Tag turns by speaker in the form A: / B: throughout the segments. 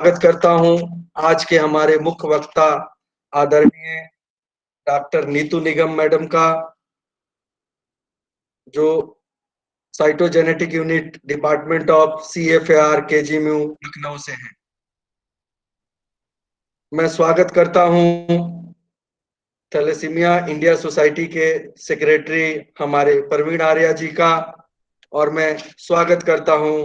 A: स्वागत करता हूं आज के हमारे मुख्य वक्ता आदरणीय डॉक्टर नीतू निगम मैडम का, जो cytogenetic unit department of CFAR KGMU Lucknow से हैं। मैं स्वागत करता हूं थैलेसीमिया इंडिया सोसाइटी के सेक्रेटरी हमारे प्रवीण आर्या जी का, और मैं स्वागत करता हूं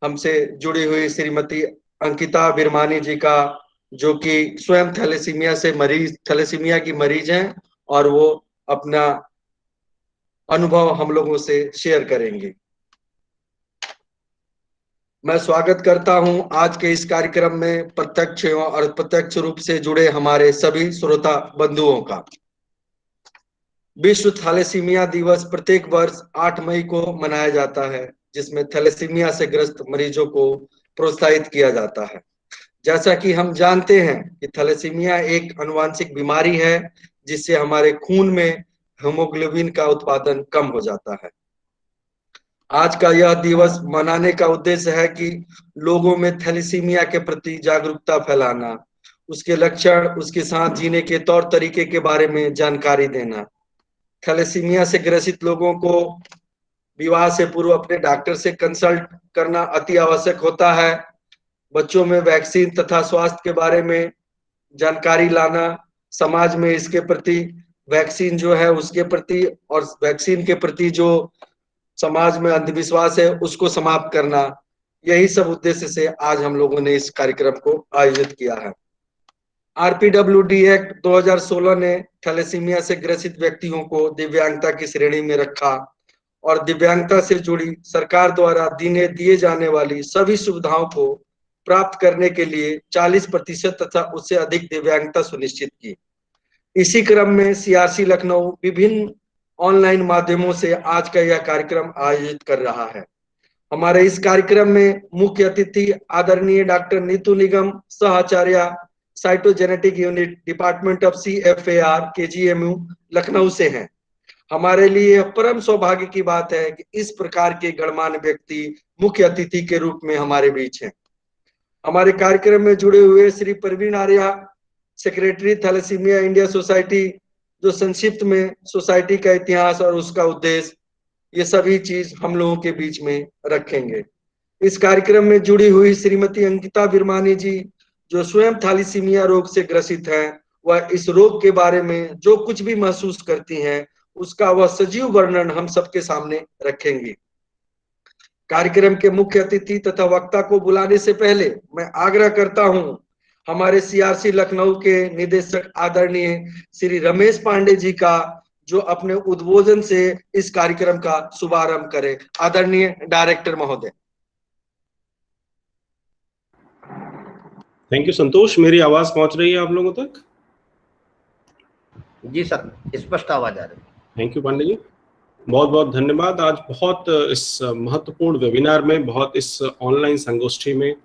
A: हमसे जुड़ी हुई श्रीमती अंकिता बिरमानी जी का, जो कि स्वयं थैलेसीमिया की मरीज हैं और वो अपना अनुभव हम लोगों से शेयर करेंगे। मैं स्वागत करता हूं आज के इस कार्यक्रम में प्रत्यक्ष और अप्रत्यक्ष रूप से जुड़े हमारे सभी श्रोता बंधुओं का। विश्व थैलेसीमिया दिवस प्रत्येक वर्ष 8 मई को मनाया जाता है, जिसमें थैलेसीमिया से ग्रस्त मरीजों को प्रोत्साहित किया जाता है। जैसा कि हम जानते हैं कि थैलेसीमिया एक आनुवंशिक बीमारी है जिससे हमारे खून में हीमोग्लोबिन का उत्पादन कम हो जाता है। आज का यह दिवस मनाने का उद्देश्य है कि लोगों में थैलेसीमिया के प्रति जागरूकता फैलाना, उसके लक्षण, उसके साथ जीने के तौर तरीके के बारे में जानकारी देना। थैलेसीमिया से ग्रसित लोगों को विवाह से पूर्व अपने डॉक्टर से कंसल्ट करना अति आवश्यक होता है। बच्चों में वैक्सीन तथा स्वास्थ्य के बारे में जानकारी लाना, समाज में इसके प्रति वैक्सीन जो है उसके प्रति और वैक्सीन के प्रति जो समाज में अंधविश्वास है उसको समाप्त करना, यही सब उद्देश्य से आज हम लोगों ने इस कार्यक्रम को आयोजित किया है। RPWD एक्ट 2016 ने थैलेसीमिया से ग्रसित व्यक्तियों को दिव्यांगता की श्रेणी में रखा और दिव्यांगता से जुड़ी सरकार द्वारा दिए जाने वाली सभी सुविधाओं को प्राप्त करने के लिए 40% तथा उससे अधिक दिव्यांगता सुनिश्चित की। इसी क्रम में CRC लखनऊ विभिन्न ऑनलाइन माध्यमों से आज का यह कार्यक्रम आयोजित कर रहा है। हमारे इस कार्यक्रम में मुख्य अतिथि आदरणीय डॉक्टर नीतू निगम, सह-आचार्य cytogenetic unit department of CFAR KGMU Lucknow से हैं। हमारे लिए परम सौभाग्य की बात है कि इस प्रकार के गणमान्य व्यक्ति मुख्य अतिथि के रूप में हमारे बीच हैं। हमारे कार्यक्रम में जुड़े हुए Shri Praveen Arya, secretary thalassemia India society, जो संक्षिप्त में सोसाइटी का इतिहास और उसका उद्देश्य, ये सभी चीज हम लोगों के बीच में रखेंगे। इस कार्यक्रम में जुड़ी हुई श्रीमती अंकिता बिरमानी जी, जो स्वयं थैलेसीमिया रोग से ग्रसित हैं, वह इस रोग के बारे में जो कुछ भी महसूस करती हैं उसका वह सजीव वर्णन हम सबके सामने रखेंगे। कार्यक्रम के मुख्य अतिथि तथा वक्ता को बुलाने से पहले मैं आग्रह करता हूं हमारे CRC लखनऊ के निदेशक आदरणीय श्री रमेश पांडे जी का, जो अपने उद्बोधन से इस कार्यक्रम का शुभारंभ करें। आदरणीय डायरेक्टर महोदय।
B: थैंक यू संतोष। मेरी आवाज पहुंच रही है आप लोगों तक?
C: जी सर, स्पष्ट आवाज आ रही है।
B: थैंक यू पांडे जी, बहुत बहुत धन्यवाद। आज बहुत इस महत्वपूर्ण वेबिनार में, बहुत इस ऑनलाइन संगोष्ठी में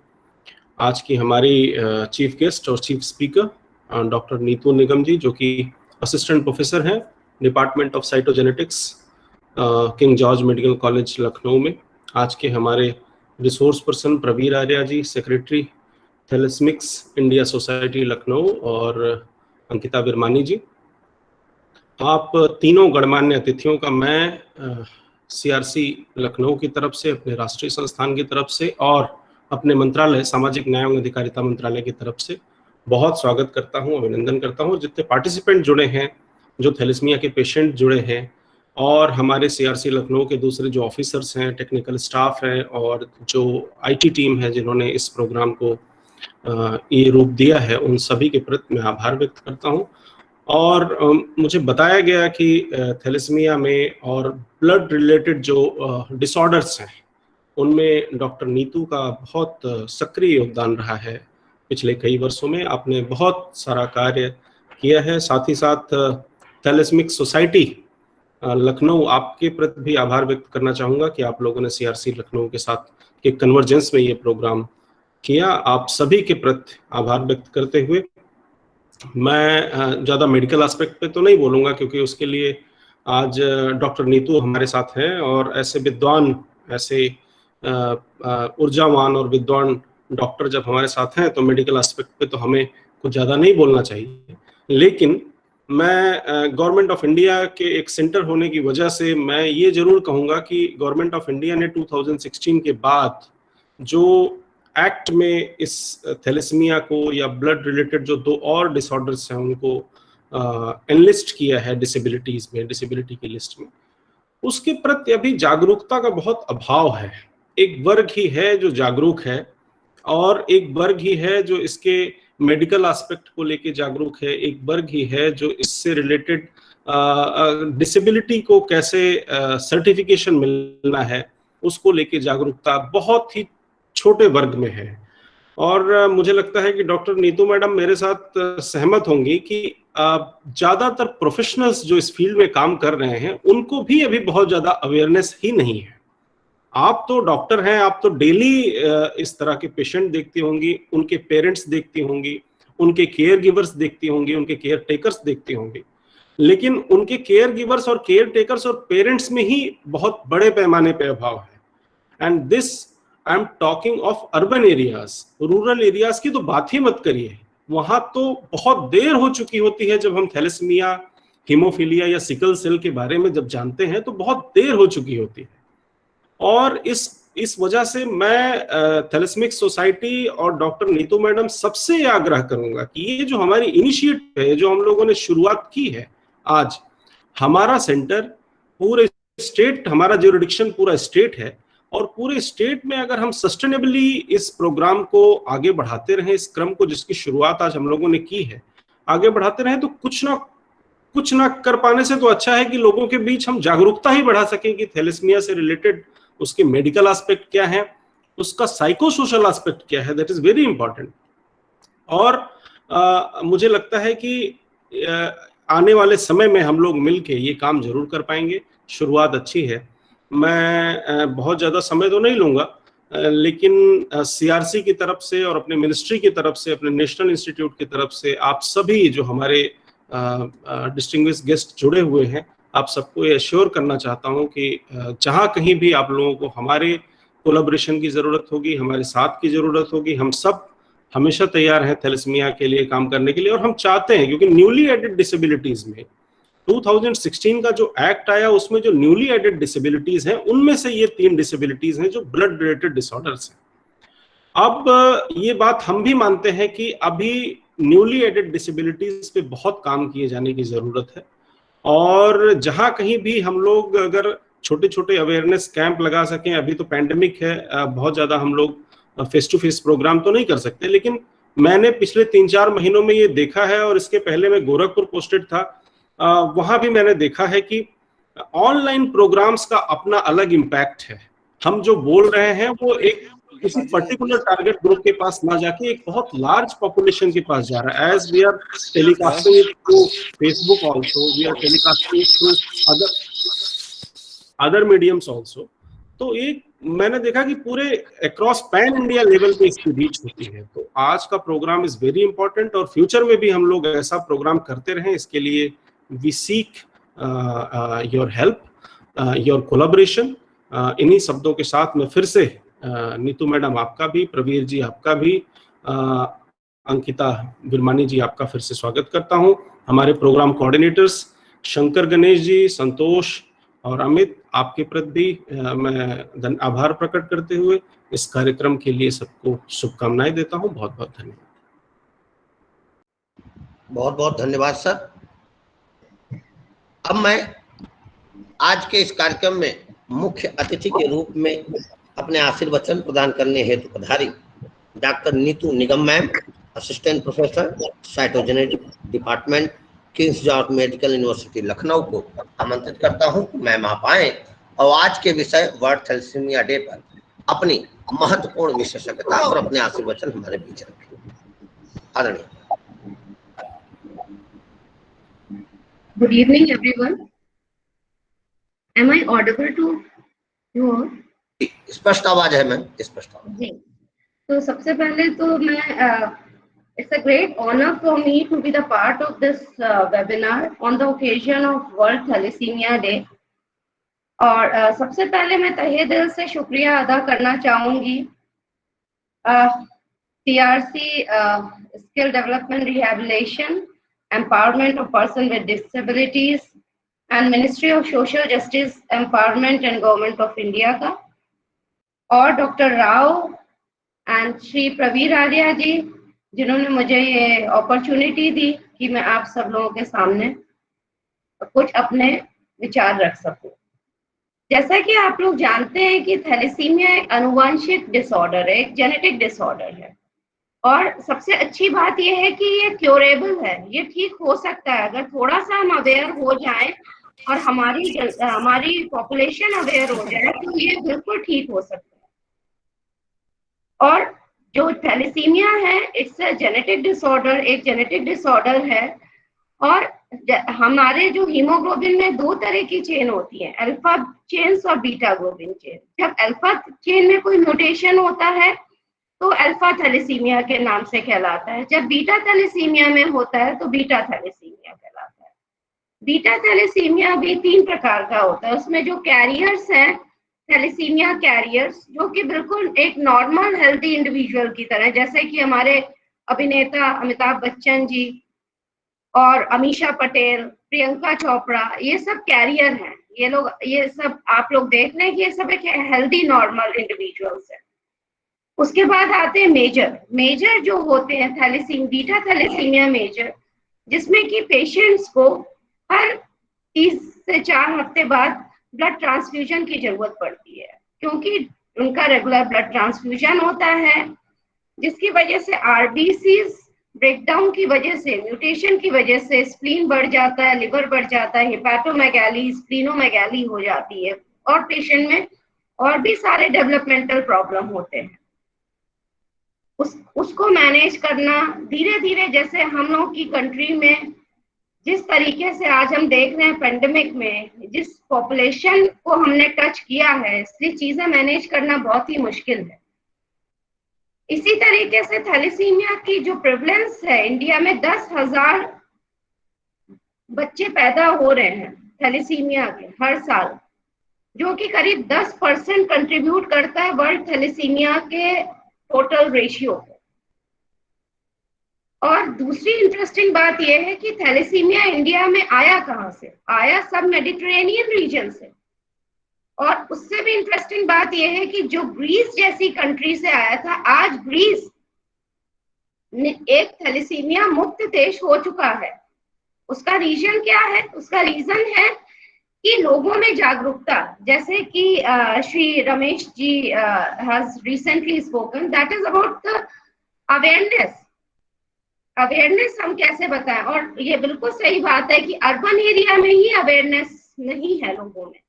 B: आज की हमारी चीफ गेस्ट और चीफ स्पीकर डॉक्टर नीतू निगम जी, जो कि असिस्टेंट प्रोफेसर हैं department of cytogenetics king George medical college Lucknow में। आज के हमारे resource person Praveen Arya ji, secretary थैलेसीमिक्स India society Lucknow, और अंकिता बिरमानी जी। आप तीनों गणमान्य अतिथियों का मैं CRC लखनऊ की तरफ से, अपने राष्ट्रीय संस्थान की तरफ से और अपने मंत्रालय सामाजिक न्याय एवं अधिकारिता मंत्रालय की तरफ से बहुत स्वागत करता हूं, अभिनंदन करता हूं। जितने पार्टिसिपेंट जुड़े हैं, जो थैलेसीमिया के पेशेंट जुड़े हैं, और हमारे CRC लखनऊ के दूसरे जो ऑफिसर्स हैं, टेक्निकल स्टाफ हैं, और जो IT टीम है जिन्होंने इस प्रोग्राम को ये रूप दिया है, उन सभी के प्रति मैं आभार व्यक्त करता हूं। और मुझे बताया गया कि थैलेसीमिया में और ब्लड रिलेटेड जो डिसऑर्डर्स हैं उनमें डॉक्टर नीतू का बहुत सक्रिय योगदान रहा है। पिछले कई वर्षों में आपने बहुत सारा कार्य किया है। साथ ही साथ थैलेसीमिक सोसाइटी लखनऊ, आपके प्रति भी आभार व्यक्त करना चाहूँगा कि आप लोगों ने CRC लखनऊ के साथ के कन्वर्जेंस में ये प्रोग्राम किया। आप सभी के प्रति आभार व्यक्त करते हुए मैं ज़्यादा मेडिकल एस्पेक्ट पे तो नहीं बोलूँगा, क्योंकि उसके लिए आज डॉक्टर नीतू हमारे साथ हैं, और ऐसे विद्वान, ऐसे ऊर्जावान और विद्वान डॉक्टर जब हमारे साथ हैं तो मेडिकल एस्पेक्ट पे तो हमें कुछ ज़्यादा नहीं बोलना चाहिए, लेकिन मैं गवर्नमेंट ऑफ इंडिया के एक सेंटर होने की वजह से मैं ये जरूर कहूँगा कि गवर्नमेंट ऑफ इंडिया ने 2016 के बाद जो एक्ट में इस थैलेसीमिया को या ब्लड रिलेटेड जो 2 और डिसऑर्डर्स हैं उनको एनलिस्ट किया है डिसेबिलिटीज में, डिसेबिलिटी की लिस्ट में, उसके प्रति अभी जागरूकता का बहुत अभाव है। एक वर्ग ही है जो जागरूक है और एक वर्ग ही है जो इसके मेडिकल एस्पेक्ट को लेके जागरूक है, एक वर्ग ही है जो इससे रिलेटेड डिसेबिलिटी को कैसे सर्टिफिकेशन मिलना है उसको लेके जागरूकता बहुत ही छोटे वर्ग में है। और मुझे लगता है कि डॉक्टर नीतू मैडम मेरे साथ सहमत होंगी कि ज्यादातर प्रोफेशनल्स जो इस फील्ड में काम कर रहे हैं उनको भी अभी बहुत ज्यादा अवेयरनेस ही नहीं है। आप तो डॉक्टर हैं, आप तो डेली इस तरह के पेशेंट देखती होंगी, उनके पेरेंट्स देखती होंगी, उनके केयर गिवर्स देखती होंगी, उनके केयर टेकर्स देखती होंगी, लेकिन उनके केयर गिवर्स और केयर टेकर्स और पेरेंट्स में ही बहुत बड़े पैमाने पे अभाव है। And this I am talking of urban areas. Rural areas की तो बात ही मत करिए, वहां तो बहुत देर हो चुकी होती है। जब हम थैलेसीमिया, हीमोफीलिया या सिकल सेल के बारे में जब जानते हैं तो बहुत देर हो चुकी होती है। और इस वजह से मैं थैलेसेमिक सोसाइटी और डॉक्टर नीतू मैडम सबसे आग्रह करूंगा कि ये जो हमारी इनिशिएटिव है, जो हम लोगों ने शुरुआत की है, आज हमारा सेंटर पूरे स्टेट, हमारा ज्यूरिडिक्शन पूरा स्टेट है और पूरे स्टेट में अगर हम सस्टेनेबली इस प्रोग्राम को आगे बढ़ाते रहें, इस क्रम को जिसकी शुरुआत आज हम लोगों ने की है आगे बढ़ाते रहें, तो कुछ ना कर पाने से तो अच्छा है कि लोगों के बीच हम जागरूकता ही बढ़ा सकें कि थैलेसीमिया से रिलेटेड उसके मेडिकल एस्पेक्ट क्या है, उसका साइको सोशल एस्पेक्ट क्या है, दैट इज वेरी इंपॉर्टेंट। और मुझे लगता है कि आने वाले समय में हम लोग मिलके ये काम जरूर कर पाएंगे। शुरुआत अच्छी है। मैं बहुत ज्यादा समय तो नहीं लूंगा, लेकिन सीआरसी की तरफ से और अपने मिनिस्ट्री की तरफ से, अपने नेशनल इंस्टीट्यूट की तरफ से आप सभी जो हमारे डिस्टिंग्विश्ड गेस्ट जुड़े हुए हैं, आप सबको ये एश्योर करना चाहता हूं कि जहां कहीं भी आप लोगों को हमारे कोलैबोरेशन की जरूरत होगी, हमारे साथ की जरूरत होगी, हम सब हमेशा तैयार हैं थैलेसीमिया के लिए काम करने के लिए। और हम चाहते हैं, क्योंकि न्यूली एडेड डिसेबिलिटीज में 2016 का जो एक्ट आया उसमें जो न्यूली एडेड डिसेबिलिटीज हैं उनमें से ये 3 डिसेबिलिटीज हैं जो ब्लड रिलेटेड डिसऑर्डर्स हैं। अब ये बात हम भी मानते हैं कि अभी न्यूली एडेड डिसेबिलिटीज पे बहुत काम किए जाने की जरूरत है और जहां कहीं भी हम लोग अगर छोटे छोटे अवेयरनेस कैंप लगा सकें, अभी तो पैंडेमिक है, बहुत ज्यादा हम लोग फेस टू फेस प्रोग्राम तो नहीं कर सकते, लेकिन मैंने पिछले 3-4 महीनों में ये देखा है और इसके पहले मैं गोरखपुर पोस्टेड था, वहां भी मैंने देखा है कि ऑनलाइन प्रोग्राम्स का अपना अलग इम्पैक्ट है। हम जो बोल रहे हैं वो एक किसी पर्टिकुलर टारगेट ग्रुप के पास ना जाके एक बहुत लार्ज पॉपुलेशन के पास जा रहा है। As we are telecasting it through Facebook also, we are telecasting it through other mediums also. तो एक मैंने देखा कि पूरे अक्रॉस पैन इंडिया लेवल पे इसकी रीच होती है। तो आज का प्रोग्राम इज वेरी इंपॉर्टेंट और फ्यूचर में भी हम लोग ऐसा प्रोग्राम करते रहें, इसके लिए we seek your help, your collaboration. इन्हीं शब्दों के साथ मैं फिर से नीतू मैडम आपका भी, प्रवीर जी आपका भी, अंकिता बिरमानी जी आपका फिर से स्वागत करता हूं। हमारे प्रोग्राम कोऑर्डिनेटर्स शंकर गणेश जी, संतोष और अमित, आपके प्रति भी मैं आभार प्रकट करते हुए इस कार्यक्रम के लिए सबको शुभकामनाएं देता हूं। बहुत बहुत धन्यवाद।
C: बहुत बहुत धन्यवाद सर। अब मैं आज के इस कार्यक्रम में मुख्य अतिथि के रूप में अपने आशीर्वचन प्रदान करने हेतु पधारी doctor Neetu Nigam ma'am, assistant professor cytogenetic department, Kings George Medical University Lucknow को आमंत्रित करता हूं। मैम आप आए और आज के विषय वर्ल्ड थैलेसीमिया डे पर अपनी महत्वपूर्ण विशेषज्ञता और अपने आशीर्वचन हमारे बीच रखें। आदरणीय।
D: Good evening, everyone. Am I audible to you all?
C: स्पष्ट आवाज है मैम, स्पष्ट आवाज।
D: जी, तो सबसे पहले तो मैं it's a great honor for me to be the part of this webinar on the occasion of World Thalassemia Day. और सबसे पहले मैं तहे दिल से शुक्रिया अदा करना चाहूंगी CRC, Skill Development Rehabilitation, Empowerment of Persons with Disabilities, and Ministry of Social Justice, Empowerment and Government of India का, और डॉक्टर राव एंड श्री प्रवीर आर्या जी, जिन्होंने मुझे ये अपॉर्चुनिटी दी कि मैं आप सब लोगों के सामने कुछ अपने विचार रख सकूं। जैसा कि आप लोग जानते हैं कि थैलेसीमिया एक आनुवंशिक डिसऑर्डर है, एक जेनेटिक डिसऑर्डर है, और सबसे अच्छी बात यह है कि ये क्योरेबल है, ये ठीक हो सकता है अगर थोड़ा सा हम अवेयर हो जाएं और हमारी पॉपुलेशन अवेयर हो जाए तो ये बिल्कुल ठीक हो सकता है। और जो थैलेसीमिया है, इट्स अ जेनेटिक डिसऑर्डर, एक जेनेटिक डिसऑर्डर है, और हमारे जो हीमोग्लोबिन में दो तरह की चेन होती है, अल्फा चेन्स और बीटा ग्लोबिन चेन। जब अल्फा चेन में कोई म्यूटेशन होता है तो अल्फा थैलेसीमिया के नाम से कहलाता है, जब बीटा थैलेसीमिया में होता है तो बीटा थैलेसीमिया कहलाता है। बीटा थैलेसीमिया भी 3 प्रकार का होता है, उसमें जो कैरियर्स हैं, थैलेसीमिया कैरियर्स, जो कि बिल्कुल एक नॉर्मल हेल्दी इंडिविजुअल की तरह, जैसे कि हमारे अभिनेता अमिताभ बच्चन जी और अमीषा पटेल, प्रियंका चोपड़ा, ये सब कैरियर हैं। ये सब आप लोग देख रहे हैं कि ये सब एक हेल्दी नॉर्मल इंडिविजुअल्स है। उसके बाद आते हैं मेजर जो होते हैं बीटा थैलेसीमिया मेजर, जिसमें कि पेशेंट्स को हर 3 से 4 हफ्ते बाद ब्लड ट्रांसफ्यूजन की जरूरत पड़ती है, क्योंकि उनका रेगुलर ब्लड ट्रांसफ्यूजन होता है, जिसकी वजह से आरबीसीज ब्रेकडाउन की वजह से, म्यूटेशन की वजह से स्प्लीन बढ़ जाता है, लिवर बढ़ जाता है, हेपाटोमेगाली, स्प्लीनोमेगाली हो जाती है, और पेशेंट में और भी सारे डेवलपमेंटल प्रॉब्लम होते हैं। उसको मैनेज करना धीरे धीरे, जैसे हम लोग की कंट्री में जिस तरीके से आज हम देख रहे हैं पेंडेमिक में, जिस पॉपुलेशन को हमने टच किया है, इसलिए चीजें मैनेज करना बहुत ही मुश्किल है। इसी तरीके से थैलेसीमिया की जो प्रेवलेंस है, इंडिया में 10,000 बच्चे पैदा हो रहे हैं थैलेसीमिया के हर साल, जो कि करीब 10% कंट्रीब्यूट करता है वर्ल्ड थैलेसीमिया के टोटल रेशियो को। और दूसरी इंटरेस्टिंग बात यह है कि थैलेसीमिया इंडिया में आया कहां से? आया सब मेडिटेरेनियन रीजन से। और उससे भी इंटरेस्टिंग बात यह है कि जो ग्रीस जैसी कंट्री से आया था, आज ग्रीस एक थैलेसीमिया मुक्त देश हो चुका है। उसका रीजन क्या है? उसका रीजन है कि लोगों में जागरूकता, जैसे कि Shri Ramesh ji has recently spoken, that is about the awareness. Awareness हम कैसे बताएं? और ये बिल्कुल सही बात है कि अर्बन एरिया में ही अवेयरनेस नहीं है लोगों में।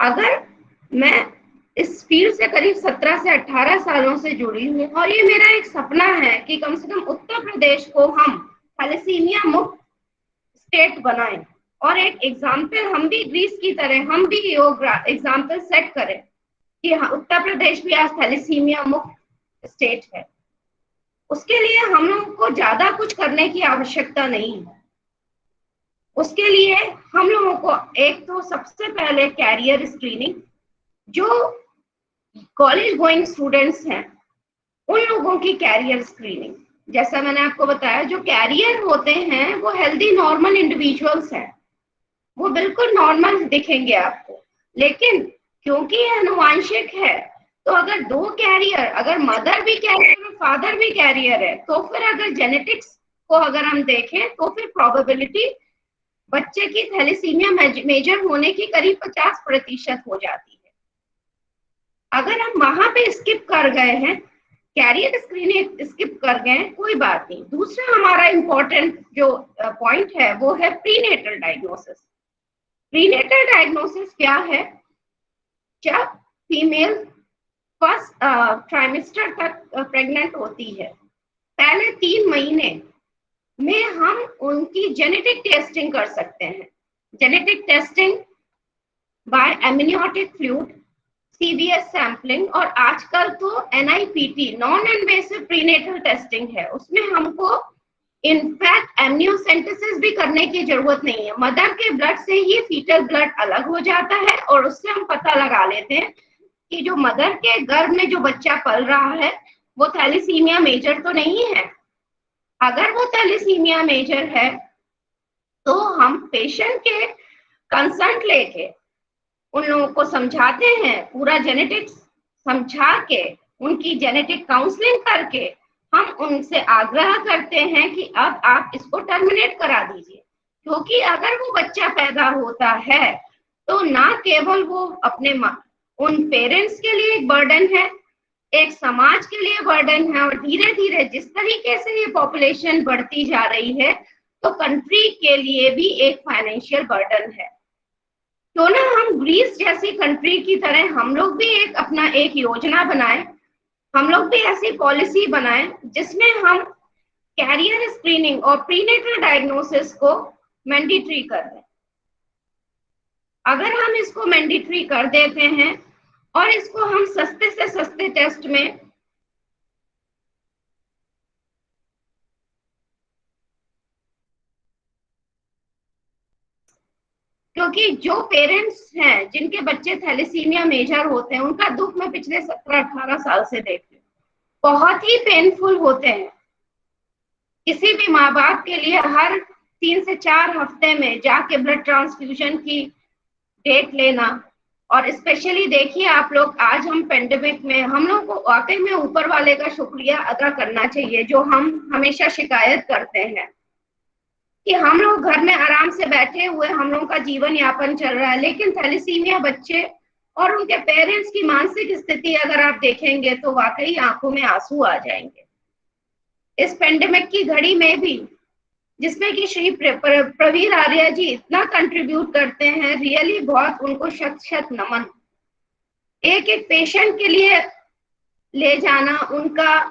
D: अगर मैं इस फील्ड से करीब 17 से 18 सालों से जुड़ी हूँ, और ये मेरा एक सपना है कि कम से कम उत्तर प्रदेश को हम थैलेसीमिया मुक्त स्टेट बनाएं, और एक एग्जाम्पल हम भी ग्रीस की तरह हम भी एग्जाम्पल सेट करें कि उत्तर प्रदेश भी आज थैलेसीमिया मुक्त स्टेट है। उसके लिए हम लोग को ज्यादा कुछ करने की आवश्यकता नहीं है। उसके लिए हम लोगों को एक तो सबसे पहले कैरियर स्क्रीनिंग, जो कॉलेज गोइंग स्टूडेंट्स हैं उन लोगों की कैरियर स्क्रीनिंग, जैसा मैंने आपको बताया, जो कैरियर होते हैं वो हेल्दी नॉर्मल इंडिविजुअल्स हैं, वो बिल्कुल नॉर्मल दिखेंगे आपको, लेकिन क्योंकि ये आनुवांशिक है, तो अगर 2 कैरियर, अगर मदर भी कैरियर और फादर भी कैरियर है, तो फिर अगर जेनेटिक्स को अगर हम देखें तो फिर प्रोबेबिलिटी बच्चे की थैलेसीमिया मेजर होने की करीब 50% हो जाती है। अगर हम वहां पे स्किप कर गए हैं, कैरियर स्क्रीनिंग स्किप कर गए, कोई बात नहीं। दूसरा हमारा इंपॉर्टेंट जो पॉइंट है वो है प्रीनेटल डायग्नोसिस। प्रीनेटल डायग्नोसिस क्या है? जब फीमेल फर्स्ट ट्राइमेस्टर तक प्रेग्नेंट होती है, पहले 3 महीने में हम उनकी जेनेटिक टेस्टिंग कर सकते हैं। Genetic testing by amniotic fluid, CBS sampling, और आजकल तो NIPT non invasive prenatal testing है। उसमें हमको इनफैक्ट एमनियोसेंटेसिस भी करने की जरूरत नहीं है, मदर के ब्लड से ही फीटल ब्लड अलग हो जाता है और उससे हम पता लगा लेते हैं कि जो मदर के गर्भ में जो बच्चा पल रहा है वो थैलेसीमिया मेजर तो नहीं है। अगर वो थैलेसीमिया मेजर है तो हम पेशेंट के कंसर्ट लेके उन लोगों को समझाते हैं, पूरा जेनेटिक्स समझा के उनकी जेनेटिक काउंसलिंग करके हम उनसे आग्रह करते हैं कि अब आप इसको टर्मिनेट करा दीजिए। क्योंकि अगर वो बच्चा पैदा होता है तो ना केवल वो अपने उन पेरेंट्स के लिए एक बर्डन है, एक समाज के लिए बर्डन है, और धीरे धीरे जिस तरीके से ये पॉपुलेशन बढ़ती जा रही है तो कंट्री के लिए भी एक फाइनेंशियल बर्डन है। तो ना हम ग्रीस जैसी कंट्री की तरह हम लोग भी अपना एक योजना बनाएं, हम लोग भी ऐसी पॉलिसी बनाएं जिसमें हम कैरियर स्क्रीनिंग और प्रीनेटल डायग्नोसिस को मैंडेटरी कर दें। अगर हम इसको मैंडेटरी कर देते हैं और इसको हम सस्ते से सस्ते टेस्ट में क्योंकि जो पेरेंट्स हैं जिनके बच्चे थैलेसीमिया मेजर होते हैं उनका दुख मैं पिछले 17-18 साल से देख रही हूँ, बहुत ही पेनफुल होते हैं। किसी भी माँ बाप के लिए हर 3 से 4 हफ्ते में जाके ब्लड ट्रांसफ्यूजन की डेट लेना, और स्पेशली देखिए आप लोग, आज हम पेंडेमिक में हम लोग को वाकई में ऊपर वाले का शुक्रिया अदा करना चाहिए, जो हम हमेशा शिकायत करते हैं कि हम लोग घर में आराम से बैठे हुए हम लोगों का जीवन यापन चल रहा है, लेकिन थैलेसीमिया बच्चे और उनके पेरेंट्स की मानसिक स्थिति अगर आप देखेंगे तो वाकई आंखों में आंसू आ जाएंगे। इस पेंडेमिक की घड़ी में भी जिसमें कि श्री प्रवीर आर्या जी इतना कंट्रीब्यूट करते हैं, रियली बहुत उनको शत शत नमन। एक एक पेशेंट के लिए ले जाना, उनका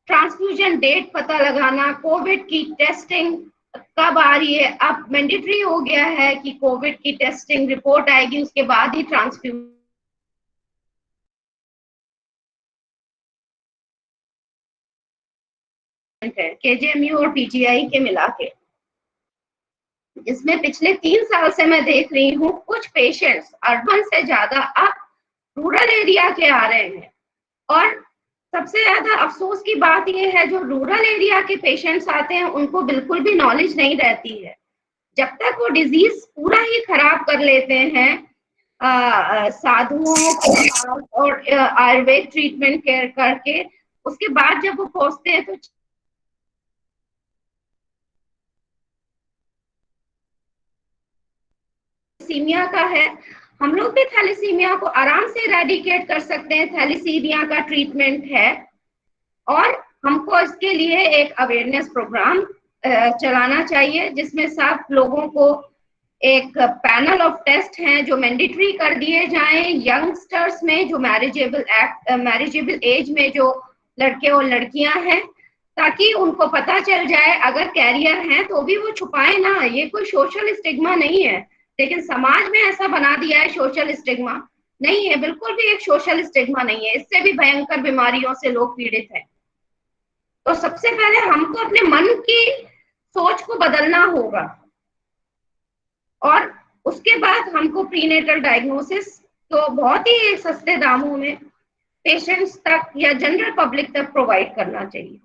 D: ट्रांसफ्यूजन डेट पता लगाना, कोविड की टेस्टिंग कब आ रही है, अब मैंडेटरी हो गया है कि कोविड की टेस्टिंग रिपोर्ट आएगी उसके बाद ही ट्रांसफ्यूजन है, केजेएमयू और पीजीआई के मिला के। इसमें पिछले 3 साल से मैं देख रही हूँ कुछ पेशेंट्स अर्बन से ज्यादा अब रूरल एरिया के आ रहे हैं, और सबसे ज्यादा अफसोस की बात यह है जो रूरल एरिया के पेशेंट्स आते हैं उनको बिल्कुल भी नॉलेज नहीं रहती है। जब तक वो डिजीज पूरा ही खराब कर लेते हैं साधुओं और आयुर्वेद ट्रीटमेंट केयर करके, उसके बाद जब वो पहुंचते हैं तो थैलेसीमिया का है। हम लोग भी थैलेसीमिया को आराम से इरेडिकेट कर सकते हैं, थैलेसीमिया का ट्रीटमेंट है, और हमको इसके लिए एक अवेयरनेस प्रोग्राम चलाना चाहिए जिसमें सब लोगों को एक पैनल ऑफ टेस्ट हैं जो मैंडेटरी कर दिए जाएं यंगस्टर्स में, जो मैरिजेबल एज में जो लड़के और लड़कियां हैं, ताकि उनको पता चल जाए अगर कैरियर हैं तो भी वो छुपाए ना। ये कोई सोशल स्टिग्मा नहीं है, लेकिन समाज में ऐसा बना दिया है सोशल स्टिग्मा। नहीं है, बिल्कुल भी एक सोशल स्टिग्मा नहीं है, इससे भी भयंकर बीमारियों से लोग पीड़ित हैं। तो सबसे पहले हमको अपने मन की सोच को बदलना होगा, और उसके बाद हमको प्रीनेटल डायग्नोसिस तो बहुत ही सस्ते दामों में पेशेंट्स तक या जनरल पब्लिक तक प्रोवाइड करना चाहिए।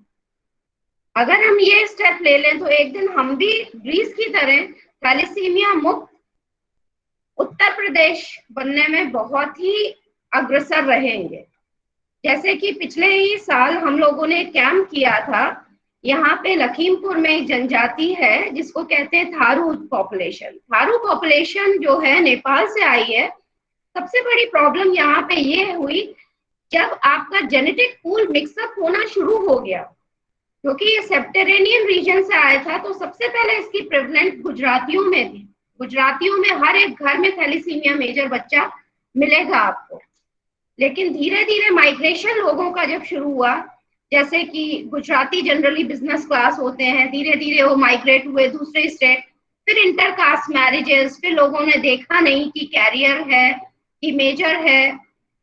D: अगर हम ये स्टेप ले लें तो एक दिन हम भी ग्रीस की तरह थैलेसीमिया मुक्त उत्तर प्रदेश बनने में बहुत ही अग्रसर रहेंगे। जैसे कि पिछले ही साल हम लोगों ने कैंप किया था, यहाँ पे लखीमपुर में एक जनजाति है जिसको कहते हैं थारू पॉपुलेशन। थारू पॉपुलेशन जो है नेपाल से आई है। सबसे बड़ी प्रॉब्लम यहाँ पे ये हुई जब आपका जेनेटिक पूल मिक्सअप होना शुरू हो गया, क्योंकि ये सेब्टेरेनियन रीजन से आया था, तो सबसे पहले इसकी प्रेवलेंस गुजरातियों में थी। गुजरातियों में हर एक घर में थैलेसीमिया मेजर बच्चा मिलेगा आपको, लेकिन धीरे धीरे माइग्रेशन लोगों का जब शुरू हुआ, जैसे कि गुजराती जनरली बिजनेस क्लास होते हैं, धीरे धीरे वो माइग्रेट हुए दूसरे स्टेट, फिर इंटरकास्ट मैरिजेस, फिर लोगों ने देखा नहीं कि कैरियर है कि मेजर है,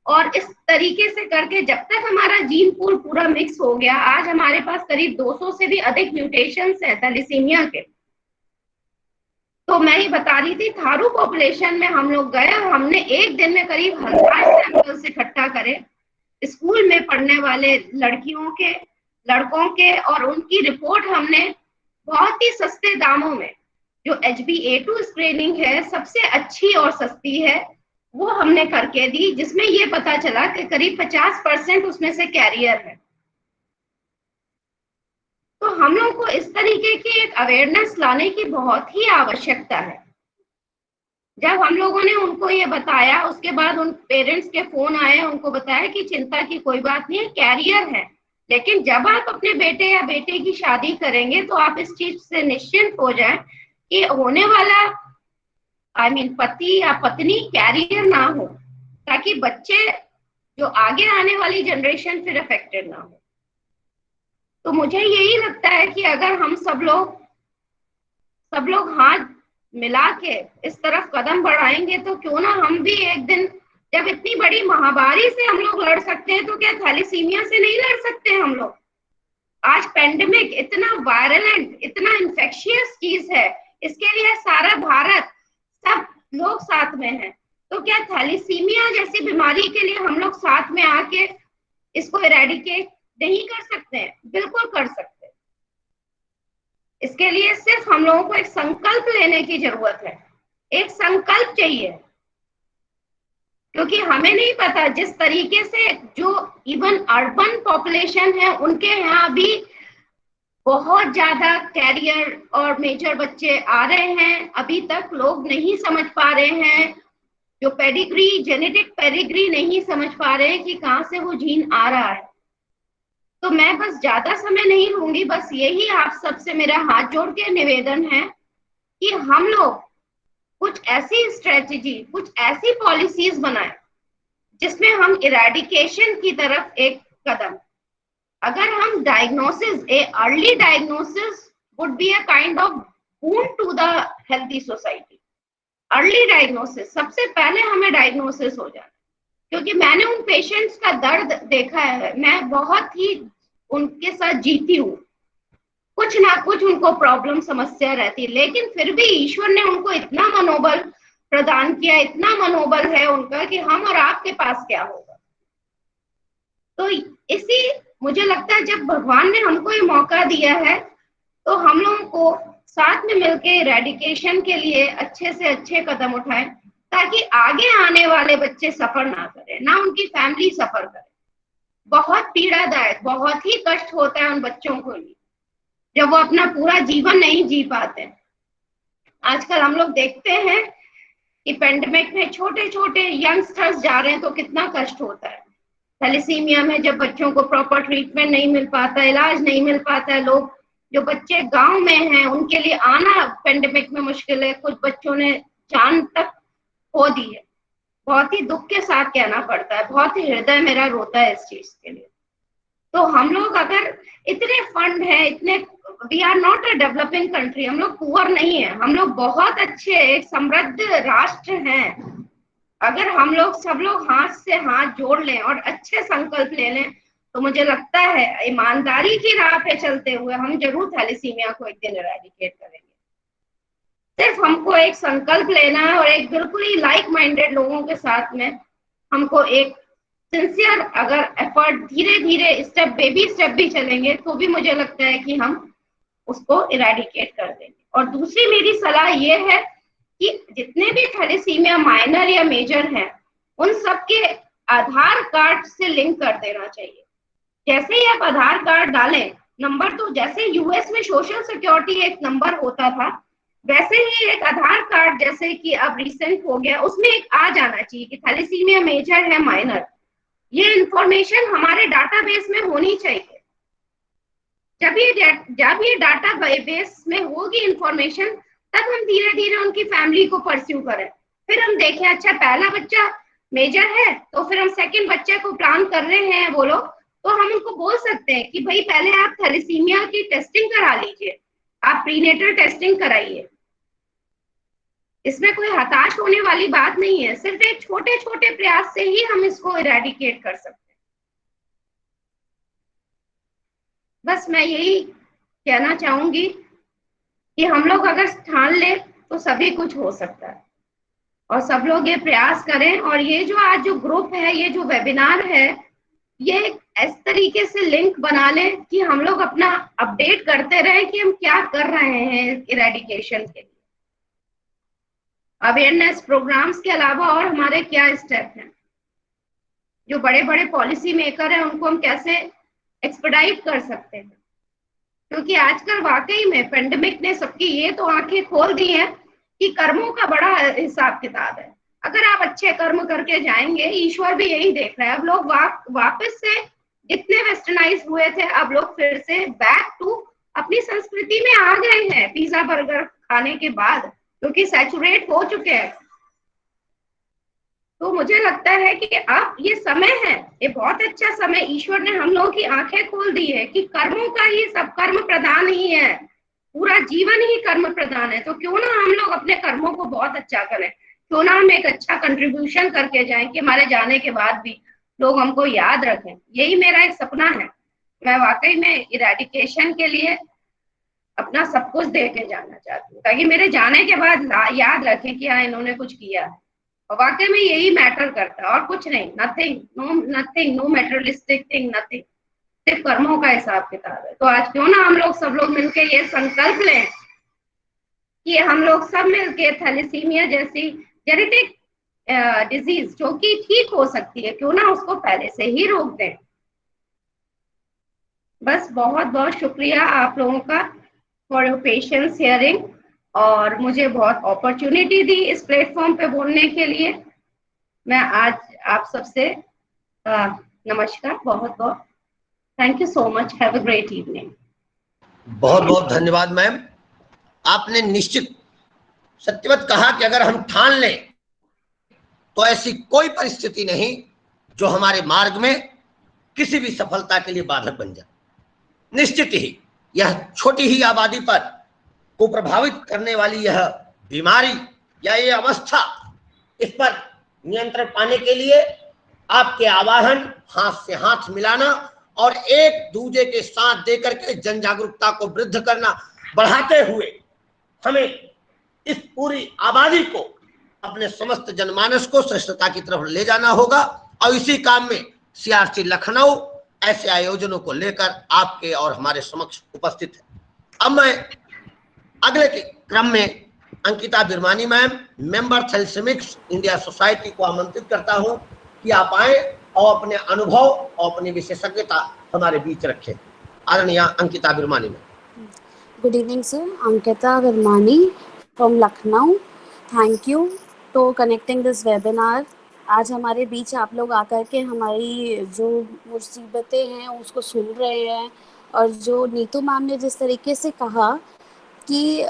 D: और इस तरीके से करके जब तक हमारा जीन पूल पूरा मिक्स हो गया, आज हमारे पास करीब 200 से भी अधिक म्यूटेशंस हैं थैलेसीमिया के। तो मैं ये बता रही थी, थारू पॉपुलेशन में हम लोग गए और हमने एक दिन में करीब 1000 सैंपल्स इकट्ठा करे स्कूल में पढ़ने वाले लड़कियों के, लड़कों के, और उनकी रिपोर्ट हमने बहुत ही सस्ते दामों में, जो HbA2 स्क्रीनिंग है सबसे अच्छी और सस्ती है, वो हमने करके दी, जिसमें ये पता चला कि करीब 50% उसमें से कैरियर है। तो हम लोग को इस तरीके की एक अवेयरनेस लाने की बहुत ही आवश्यकता है। जब हम लोगों ने उनको ये बताया, उसके बाद उन पेरेंट्स के फोन आए, उनको बताया कि चिंता की कोई बात नहीं है, कैरियर है, लेकिन जब आप अपने बेटे या बेटे की शादी करेंगे तो आप इस चीज से निश्चिंत हो जाएं कि होने वाला पति या पत्नी कैरियर ना हो, ताकि बच्चे जो आगे आने वाली जनरेशन फिर अफेक्टेड ना हो। तो मुझे यही लगता है कि अगर हम सब लोग हाथ मिला के इस तरफ कदम बढ़ाएंगे तो क्यों ना हम भी एक दिन, जब इतनी बड़ी महामारी से हम लोग लड़ सकते हैं, तो क्या थैलेसीमिया से नहीं लड़ सकते हम लोग? आज पेंडेमिक इतना वायरलेंट, इतना इन्फेक्शियस चीज है, इसके लिए सारा भारत, सब लोग साथ में हैं। तो क्या थैलेसीमिया जैसी बीमारी के लिए हम लोग साथ में आके इसको इरेडिकेट नहीं कर सकते हैं? बिल्कुल कर सकते हैं। इसके लिए सिर्फ हम लोगों को एक संकल्प लेने की जरूरत है, एक संकल्प चाहिए, क्योंकि हमें नहीं पता जिस तरीके से जो इवन अर्बन पॉपुलेशन है उनके यहाँ भी बहुत ज्यादा कैरियर और मेजर बच्चे आ रहे हैं, अभी तक लोग नहीं समझ पा रहे हैं, जो पेडिग्री, जेनेटिक पेडिग्री नहीं समझ पा रहे हैं कि कहाँ से वो जीन आ रहा है। तो मैं बस ज्यादा समय नहीं लूंगी, बस यही आप सबसे मेरा हाथ जोड़ के निवेदन है कि हम लोग कुछ ऐसी स्ट्रेटेजी, कुछ ऐसी पॉलिसीज बनाएं जिसमें हम इरेडिकेशन की तरफ एक कदम, अगर हम diagnosis, early diagnosis would be a kind of boon to the healthy society. Early diagnosis, सबसे पहले हमें डायग्नोसिस हो जाना, क्योंकि मैंने उन पेशेंट्स का दर्द देखा है, मैं बहुत ही उनके साथ जीती हूँ, कुछ ना कुछ उनको प्रॉब्लम, समस्या रहती, लेकिन फिर भी ईश्वर ने उनको इतना मनोबल प्रदान किया, इतना मनोबल है उनका कि हम और आपके पास क्या होगा। तो इसी, मुझे लगता है जब भगवान ने हमको ये मौका दिया है तो हम लोगों को साथ में मिलकर इरेडिकेशन के लिए अच्छे से अच्छे कदम उठाएं, ताकि आगे आने वाले बच्चे सफर ना करें, ना उनकी फैमिली सफर करे। बहुत पीड़ादायक, बहुत ही कष्ट होता है उन बच्चों को भी, जब वो अपना पूरा जीवन नहीं जी पाते। आजकल हम लोग देखते हैं कि पेंडेमिक में छोटे छोटे यंगस्टर्स जा रहे हैं तो कितना कष्ट होता है। थैलेसीमिया में जब बच्चों को प्रॉपर ट्रीटमेंट नहीं मिल पाता, इलाज नहीं मिल पाता है, लोग जो बच्चे गांव में हैं उनके लिए आना पेंडेमिक में मुश्किल है, कुछ बच्चों ने जान तक खो दी है। बहुत ही दुख के साथ कहना पड़ता है, बहुत ही हृदय मेरा रोता है इस चीज के लिए। तो हम लोग अगर इतने फंड है, इतने, we are not a developing country, हम लोग पुअर नहीं है, हम लोग बहुत अच्छे एक समृद्ध राष्ट्र हैं। अगर हम लोग सब लोग हाथ से हाथ जोड़ लें और अच्छे संकल्प ले लें तो मुझे लगता है ईमानदारी की राह पे चलते हुए हम जरूर थैलेसीमिया को एक दिन इरेडिकेट करेंगे। सिर्फ हमको एक संकल्प लेना है और एक बिल्कुल ही लाइक माइंडेड लोगों के साथ में हमको एक सिंसियर अगर एफर्ट, धीरे धीरे स्टेप, बेबी स्टेप भी चलेंगे तो भी मुझे लगता है कि हम उसको इरेडिकेट कर देंगे। और दूसरी मेरी सलाह ये है कि जितने भी थैलेसीमिया माइनर या मेजर हैं उन सबके आधार कार्ड से लिंक कर देना चाहिए। जैसे ही आप आधार कार्ड डालें, नंबर, तो जैसे यूएस में सोशल सिक्योरिटी एक नंबर होता था, वैसे ही एक आधार कार्ड जैसे कि अब रिसेंट हो गया, उसमें एक आ जाना चाहिए कि थैलेसीमिया मेजर है, माइनर। ये इंफॉर्मेशन हमारे डाटाबेस में होनी चाहिए। जब ये डाटा बेस में होगी इंफॉर्मेशन, तब हम धीरे धीरे उनकी फैमिली को परस्यू करें। फिर हम देखें, अच्छा पहला बच्चा मेजर है तो फिर हम सेकंड बच्चे को प्लान कर रहे हैं वो लोग, तो हम उनको बोल सकते हैं कि भाई पहले आप थैलेसीमिया की टेस्टिंग करा लीजिए, आप प्रीनेटल टेस्टिंग कराइए। इसमें कोई हताश होने वाली बात नहीं है, सिर्फ एक छोटे छोटे प्रयास से ही हम इसको इरेडिकेट कर सकते हैं। बस मैं यही कहना चाहूंगी कि हम लोग अगर ठान ले तो सभी कुछ हो सकता है। और सब लोग ये प्रयास करें। और ये जो आज जो ग्रुप है, ये जो वेबिनार है, ये इस तरीके से लिंक बना लें कि हम लोग अपना अपडेट करते रहे कि हम क्या कर रहे हैं इरेडिकेशन के लिए। अवेयरनेस प्रोग्राम्स के अलावा और हमारे क्या स्टेप हैं, जो बड़े बड़े पॉलिसी मेकर हैं उनको हम कैसे एक्सपेडाइट कर सकते हैं। क्योंकि आजकल वाकई में पेंडेमिक ने सबकी ये तो आंखें खोल दी हैं कि कर्मों का बड़ा हिसाब किताब है। अगर आप अच्छे कर्म करके जाएंगे, ईश्वर भी यही देख रहा है। अब लोग वापस से जितने वेस्टर्नाइज हुए थे, अब लोग फिर से बैक टू अपनी संस्कृति में आ गए हैं पिज्जा बर्गर खाने के बाद, क्योंकि सैचुरेट हो चुके हैं। तो मुझे लगता है कि अब ये समय है, ये बहुत अच्छा समय, ईश्वर ने हम लोगों की आंखें खोल दी है कि कर्मों का ही सब कर्म प्रधान ही है, पूरा जीवन ही कर्म प्रधान है। तो क्यों ना हम लोग अपने कर्मों को बहुत अच्छा करें, क्यों ना हम एक अच्छा कंट्रीब्यूशन करके जाएं कि हमारे जाने के बाद भी लोग हमको याद रखें। यही मेरा एक सपना है। मैं वाकई में इरेडिकेशन के लिए अपना सब कुछ दे के जाना चाहती हूँ, ताकि मेरे जाने के बाद याद रखें कि हाँ इन्होंने कुछ किया है। और वाकई में यही मैटर करता है और कुछ नहीं। Nothing, no materialistic thing, nothing, सिर्फ कर्मों का हिसाब किताब है। तो आज क्यों ना हम लोग सब लोग मिलके ये संकल्प लें कि हम लोग सब मिलके थैलेसीमिया जैसी जेनेटिक डिजीज जो कि ठीक हो सकती है, क्यों ना उसको पहले से ही रोक दें। बस बहुत बहुत शुक्रिया आप लोगों का फॉर योर पेशेंस हियरिंग, और मुझे बहुत अपॉर्चुनिटी दी इस प्लेटफॉर्म पे बोलने के लिए। मैं आज आप सबसे नमस्कार, बहुत बहुत thank you so much, have a great evening.
C: बहुत बहुत धन्यवाद मैम। आपने निश्चित सत्यवत कहा कि अगर हम ठान लें तो ऐसी कोई परिस्थिति नहीं जो हमारे मार्ग में किसी भी सफलता के लिए बाधक बन जाए। निश्चित ही यह छोटी ही आबादी पर को प्रभावित करने वाली यह बीमारी या ये अवस्था, इस पर नियंत्रण पाने के लिए आपके आवाहन, हाथ से हाथ मिलाना और एक दूसरे के साथ देकर के जन जागरूकता को वृद्ध करना, बढ़ाते हुए हमें इस पूरी आबादी को, अपने समस्त जनमानस को श्रेष्ठता की तरफ ले जाना होगा। और इसी काम में सीआरसी लखनऊ ऐसे आयोजनों को लेकर आपके और हमारे समक्ष उपस्थित है। अब मैं अगले के क्रम में Ankita Birmani ma'am, member Thalassemics India Society को आमंत्रित करता हूं कि आप आए और अपने अनुभव और अपनी विशेषज्ञता हमारे बीच रखें। आदरणीय Ankita Birmani ma'am.
E: Good evening, sir. Ankita Virmani from Lucknow. Thank you to connecting this webinar. आज हमारे बीच आप लोग आकर के हमारी जो मुसीबतें हैं उसको सुन रहे हैं, और जो नीतू मैम ने जिस तरीके से कहा कि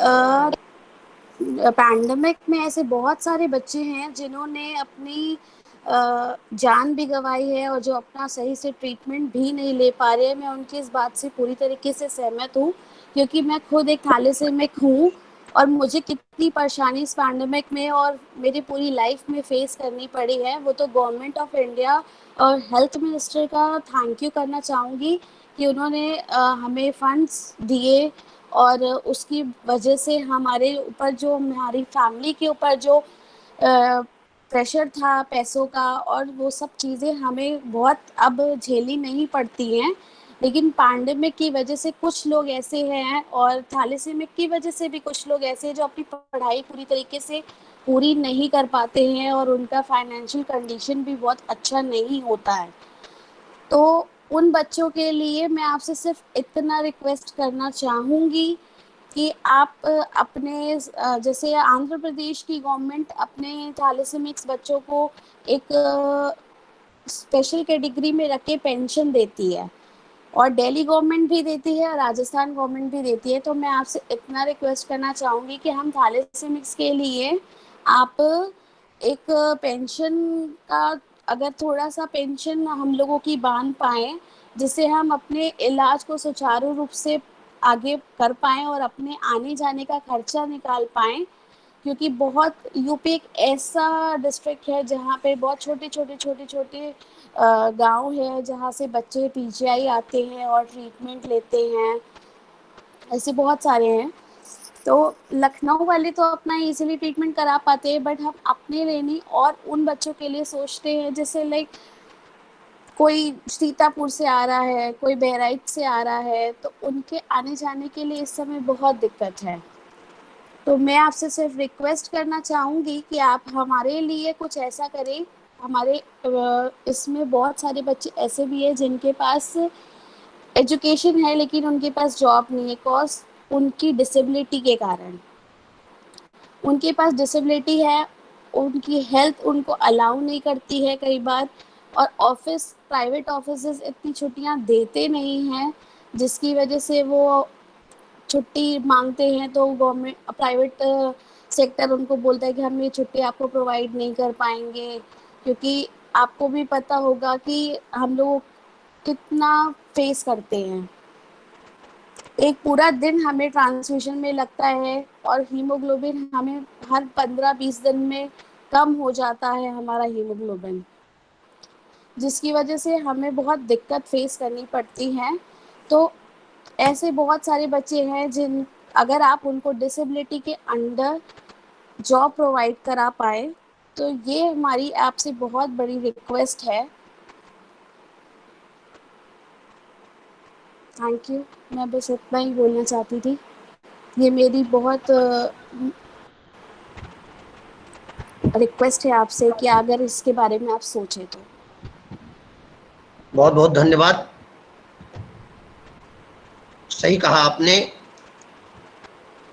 E: पैंडमिक में ऐसे बहुत सारे बच्चे हैं जिन्होंने अपनी जान भी गंवाई है और जो अपना सही से ट्रीटमेंट भी नहीं ले पा रहे हैं। मैं उनकी इस बात से पूरी तरीके से सहमत हूँ, क्योंकि मैं खुद एक थैलेसीमिक हूँ और मुझे कितनी परेशानी इस पैंडमिक में और मेरी पूरी लाइफ में फेस करनी पड़ी है, वो तो गवर्नमेंट ऑफ इंडिया और हेल्थ मिनिस्टर का थैंक यू करना चाहूँगी कि उन्होंने हमें फंड्स दिए, और उसकी वजह से हमारे ऊपर जो हमारी फैमिली के ऊपर जो प्रेशर था पैसों का, और वो सब चीज़ें हमें बहुत अब झेलनी नहीं पड़ती हैं। लेकिन पैंडेमिक की वजह से कुछ लोग ऐसे हैं और थैलेसीमिक की वजह से भी कुछ लोग ऐसे हैं जो अपनी पढ़ाई पूरी तरीके से पूरी नहीं कर पाते हैं और उनका फाइनेंशियल कंडीशन भी बहुत अच्छा नहीं होता है। तो उन बच्चों के लिए मैं आपसे सिर्फ इतना रिक्वेस्ट करना चाहूँगी कि आप अपने जैसे आंध्र प्रदेश की गवर्नमेंट अपने थैलेसीमिक्स बच्चों को एक स्पेशल कैटेगरी में रख के पेंशन देती है, और दिल्ली गवर्नमेंट भी देती है और राजस्थान गवर्नमेंट भी देती है। तो मैं आपसे इतना रिक्वेस्ट करना चाहूँगी कि हम थैलेसीमिक्स के लिए आप एक पेंशन का, अगर थोड़ा सा पेंशन हम लोगों की बांध पाएँ, जिससे हम अपने इलाज को सुचारू रूप से आगे कर पाएँ और अपने आने जाने का खर्चा निकाल पाएँ। क्योंकि बहुत यूपी एक ऐसा डिस्ट्रिक्ट है जहाँ पे बहुत छोटे गांव है जहाँ से बच्चे पीजीआई आते हैं और ट्रीटमेंट लेते हैं, ऐसे बहुत सारे हैं। तो लखनऊ वाले तो अपना इजीली ट्रीटमेंट करा पाते हैं, बट हम अपने लिए नहीं और उन बच्चों के लिए सोचते हैं, जैसे लाइक कोई सीतापुर से आ रहा है, कोई बहराइच से आ रहा है, तो उनके आने जाने के लिए इस समय बहुत दिक्कत है। तो मैं आपसे सिर्फ रिक्वेस्ट करना चाहूँगी कि आप हमारे लिए कुछ ऐसा करें। हमारे इसमें बहुत सारे बच्चे ऐसे भी हैं जिनके पास एजुकेशन है लेकिन उनके पास जॉब नहीं है, कॉज उनकी डिसेबिलिटी के कारण। उनके पास डिसेबिलिटी है, उनकी हेल्थ उनको अलाउ नहीं करती है कई बार, और प्राइवेट ऑफिसेस इतनी छुट्टियां देते नहीं हैं, जिसकी वजह से वो छुट्टी मांगते हैं तो गवर्नमेंट प्राइवेट सेक्टर उनको बोलता है कि हम ये छुट्टी आपको प्रोवाइड नहीं कर पाएंगे, क्योंकि आपको भी पता होगा कि हम लोग कितना फेस करते हैं। एक पूरा दिन हमें ट्रांसमिशन में लगता है और हीमोग्लोबिन हमें हर 15-20 दिन में कम हो जाता है हमारा हीमोग्लोबिन, जिसकी वजह से हमें बहुत दिक्कत फेस करनी पड़ती है। तो ऐसे बहुत सारे बच्चे हैं जिन अगर आप उनको डिसेबिलिटी के अंडर जॉब प्रोवाइड करा पाए तो ये हमारी आपसे बहुत बड़ी रिक्वेस्ट है। थैंक यू, मैं बस इतना ही बोलना चाहती थी। ये मेरी बहुत रिक्वेस्ट है आपसे कि अगर इसके बारे में आप सोचें तो।
C: बहुत बहुत धन्यवाद। सही कहा आपने,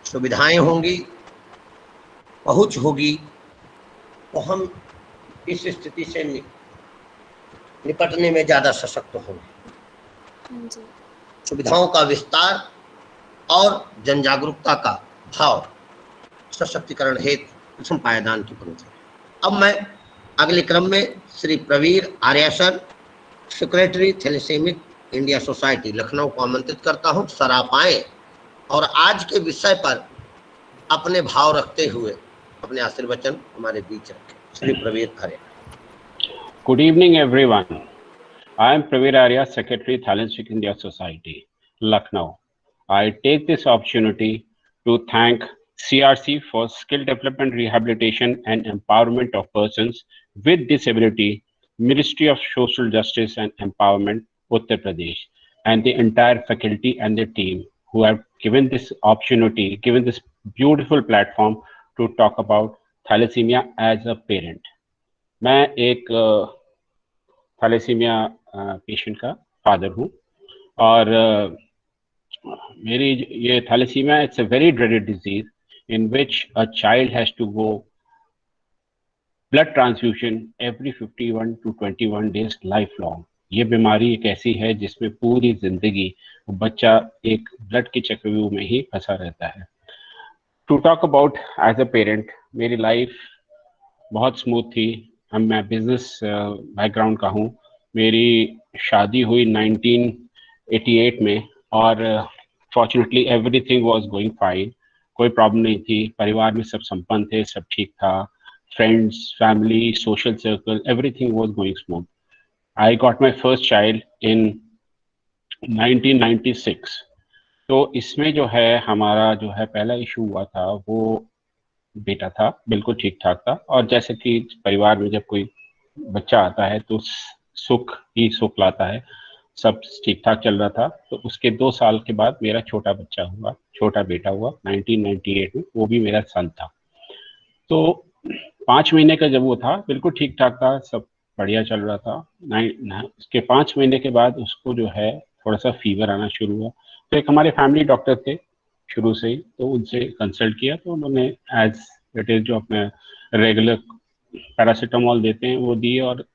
C: सुविधाएं होंगी, पहुंच होगी, तो हम इस स्थिति से निपटने में ज्यादा सशक्त होंगे। सुविधाओं का विस्तार और जन जागरूकता का भाव सशक्तिकरण हेतु प्रथम पायदान की प्रमुख है। अब मैं अगले क्रम में Shri Praveer Arya sir, secretary thalassemic India society Lucknow को आमंत्रित करता हूं। सर आप आए और आज के विषय पर अपने भाव रखते हुए अपने आशीर्वचन हमारे बीच रखें। Shri Praveer Arya.
F: Good evening, everyone. I am Pravir Arya, Secretary, Thalassemia India Society, Lucknow. I take this opportunity to thank CRC for Skill Development, Rehabilitation and Empowerment of Persons with Disability, Ministry of Social Justice and Empowerment, Uttar Pradesh, and the entire faculty and their team who have given this opportunity, given this beautiful platform to talk about thalassemia as a parent. मैं एक thalassaemia patient का father हूँ और मेरी ये thalassemia it's a very dreaded disease in which a child has to go blood transfusion every 51 to 21 days life long. ये बीमारी एक ऐसी है जिसमें पूरी जिंदगी बच्चा एक ब्लड के चक्रव्यूह में ही फंसा रहता है। To talk about as a parent, मेरी लाइफ बहुत स्मूथ थी। मैं बिजनेस बैकग्राउंड का हूँ। मेरी शादी हुई 1988 में और fortunately everything was going fine, कोई प्रॉब्लम नहीं थी। परिवार में सब संपन्न थे, सब ठीक था। Friends, family, social circle, everything was going smooth. I got my first child in 1996। तो इसमें जो है हमारा जो है पहला इशू हुआ था वो बेटा था, बिल्कुल ठीक ठाक था। और जैसे कि परिवार में जब कोई बच्चा आता है तो सुख ही सुख लाता है, सब ठीक ठाक चल रहा था। तो उसके 2 साल के बाद मेरा छोटा बच्चा हुआ, छोटा बेटा हुआ 1998 में, वो भी मेरा सन था। तो 5 महीने का जब वो था बिल्कुल ठीक ठाक था, सब बढ़िया चल रहा था। उसके 5 महीने के बाद उसको जो है थोड़ा सा फीवर आना शुरू हुआ। तो एक हमारे फैमिली डॉक्टर थे शुरू से ही, तो उनसे कंसल्ट किया तो उन्होंने एज इट इज जो अपने रेगुलर पैरासीटामोल देते हैं वो दिए और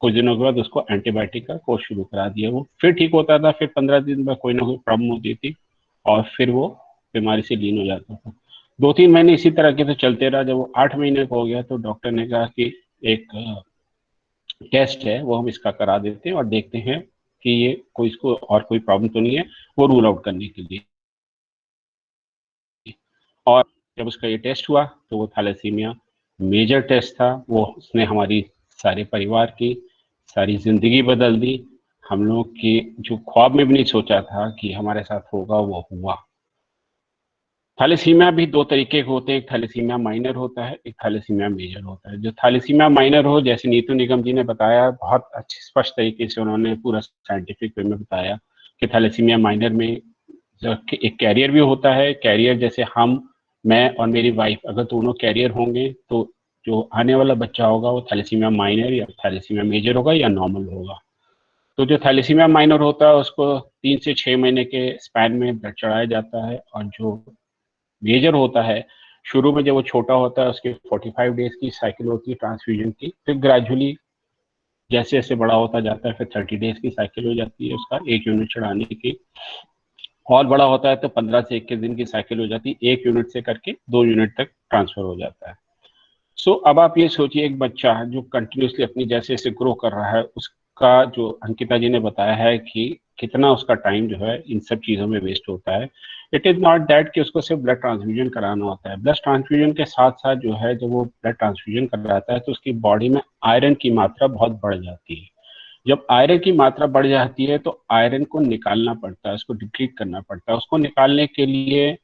F: कुछ दिनों के बाद उसको एंटीबायोटिक का कोर्स शुरू करा दिया। वो फिर ठीक होता था, फिर 15 दिन में कोई ना कोई प्रॉब्लम होती थी और फिर वो बीमारी से लीन हो जाता था। 2-3 महीने इसी तरह के तो चलते रहा। जब वो 8 महीने का हो गया तो डॉक्टर ने कहा कि एक टेस्ट है वो हम इसका करा देते हैं और देखते हैं कि ये कोई इसको और कोई प्रॉब्लम तो नहीं है, वो रूल आउट करने के लिए। और जब उसका ये टेस्ट हुआ तो वो थैलेसीमिया मेजर टेस्ट था। वो उसने हमारी सारे परिवार की सारी जिंदगी बदल दी। हम लोग की जो ख्वाब में भी नहीं सोचा था कि हमारे साथ होगा वो हुआ। थैलेसीमिया भी दो तरीके के होते हैं, एक थैलेसीमिया माइनर होता है, एक थैलेसीमिया मेजर होता है। जो थैलेसीमिया माइनर हो, जैसे नीतू निगम जी ने बताया, बहुत अच्छे स्पष्ट तरीके से उन्होंने पूरा साइंटिफिक वे में बताया कि थैलेसीमिया माइनर में एक कैरियर भी होता है। कैरियर जैसे हम, मैं और मेरी वाइफ, अगर दोनों कैरियर होंगे तो जो आने वाला बच्चा होगा वो थैलेसीमिया माइनर या थैलेसीमिया मेजर होगा या नॉर्मल होगा। तो जो थैलेसीमिया माइनर होता है उसको 3 से 6 महीने के स्पैन में ब्लड चढ़ाया जाता है, और जो मेजर होता है, शुरू में जब वो छोटा होता है उसके 45 डेज की साइकिल होती है ट्रांसफ्यूजन की, फिर ग्रेजुअली जैसे जैसे बड़ा होता जाता है फिर 30 डेज की साइकिल हो जाती है उसका 1 यूनिट चढ़ाने की, और बड़ा होता है तो 15 से 21 दिन की साइकिल हो जाती है, 1 यूनिट से करके 2 यूनिट तक ट्रांसफर हो जाता है। सो अब आप ये सोचिए, एक बच्चा जो कंटिन्यूसली अपनी जैसे जैसे ग्रो कर रहा है, उसका जो अंकिता जी ने बताया है कि कितना उसका टाइम जो है इन सब चीज़ों में वेस्ट होता है। इट इज़ नॉट दैट कि उसको सिर्फ ब्लड ट्रांसफ्यूजन कराना होता है। ब्लड ट्रांसफ्यूजन के साथ साथ जो है, जब वो ब्लड ट्रांसफ्यूजन कराता है तो उसकी बॉडी में आयरन की मात्रा बहुत बढ़ जाती है। जब आयरन की मात्रा बढ़ जाती है तो आयरन को निकालना पड़ता है, उसको डिप्लीट करना पड़ता है। उसको निकालने के लिए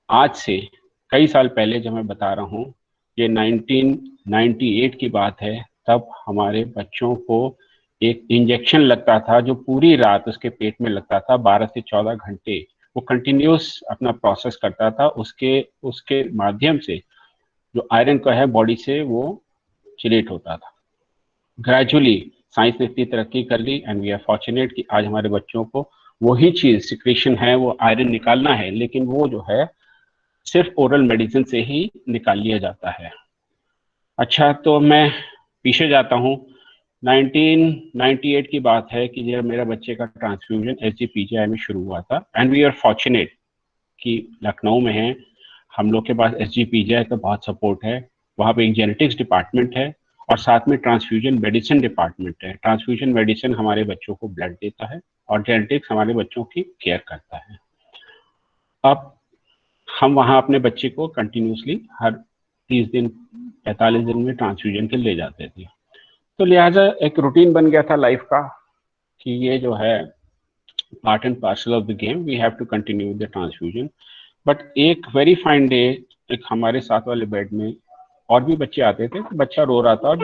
F: आज से कई साल पहले, जब मैं बता रहा हूँ, ये 1998 की बात है, तब हमारे बच्चों को एक इंजेक्शन लगता था जो पूरी रात उसके पेट में लगता था, 12 से 14 घंटे वो कंटिन्यूस अपना प्रोसेस करता था। उसके उसके माध्यम से जो आयरन का है बॉडी से वो चिलेट होता था। ग्रेजुअली साइंस ने इतनी तरक्की कर ली एंड वी आर फॉर्चुनेट कि आज हमारे बच्चों को वही चीज सिक्रेशन है, वो आयरन निकालना है, लेकिन वो जो है सिर्फ ओरल मेडिसिन से ही निकाल लिया जाता है। अच्छा, तो मैं पीछे जाता हूँ। 1998 की बात है कि जब मेरा बच्चे का ट्रांसफ्यूजन SGPGI में शुरू हुआ था, एंड वी आर फॉर्चुनेट कि लखनऊ में है, हम लोग के पास SGPGI का बहुत सपोर्ट है। वहाँ पे एक जेनेटिक्स डिपार्टमेंट है और साथ में ट्रांसफ्यूजन मेडिसिन डिपार्टमेंट है। ट्रांसफ्यूजन मेडिसिन हमारे बच्चों को ब्लड देता है और जेनेटिक्स हमारे बच्चों की केयर करता है। अब हम वहाँ अपने बच्चे को कंटिन्यूसली हर 30 दिन 45 दिन में ट्रांसफ्यूजन के ले जाते थे। तो लिहाजा एक रूटीन बन गया था लाइफ का कि ये जो है part and parcel of the game, we have to continue the transfusion. But एक वेरी फाइन डे, एक हमारे साथ वाले बेड में और भी बच्चे आते थे, तो बच्चा रो रहा था, और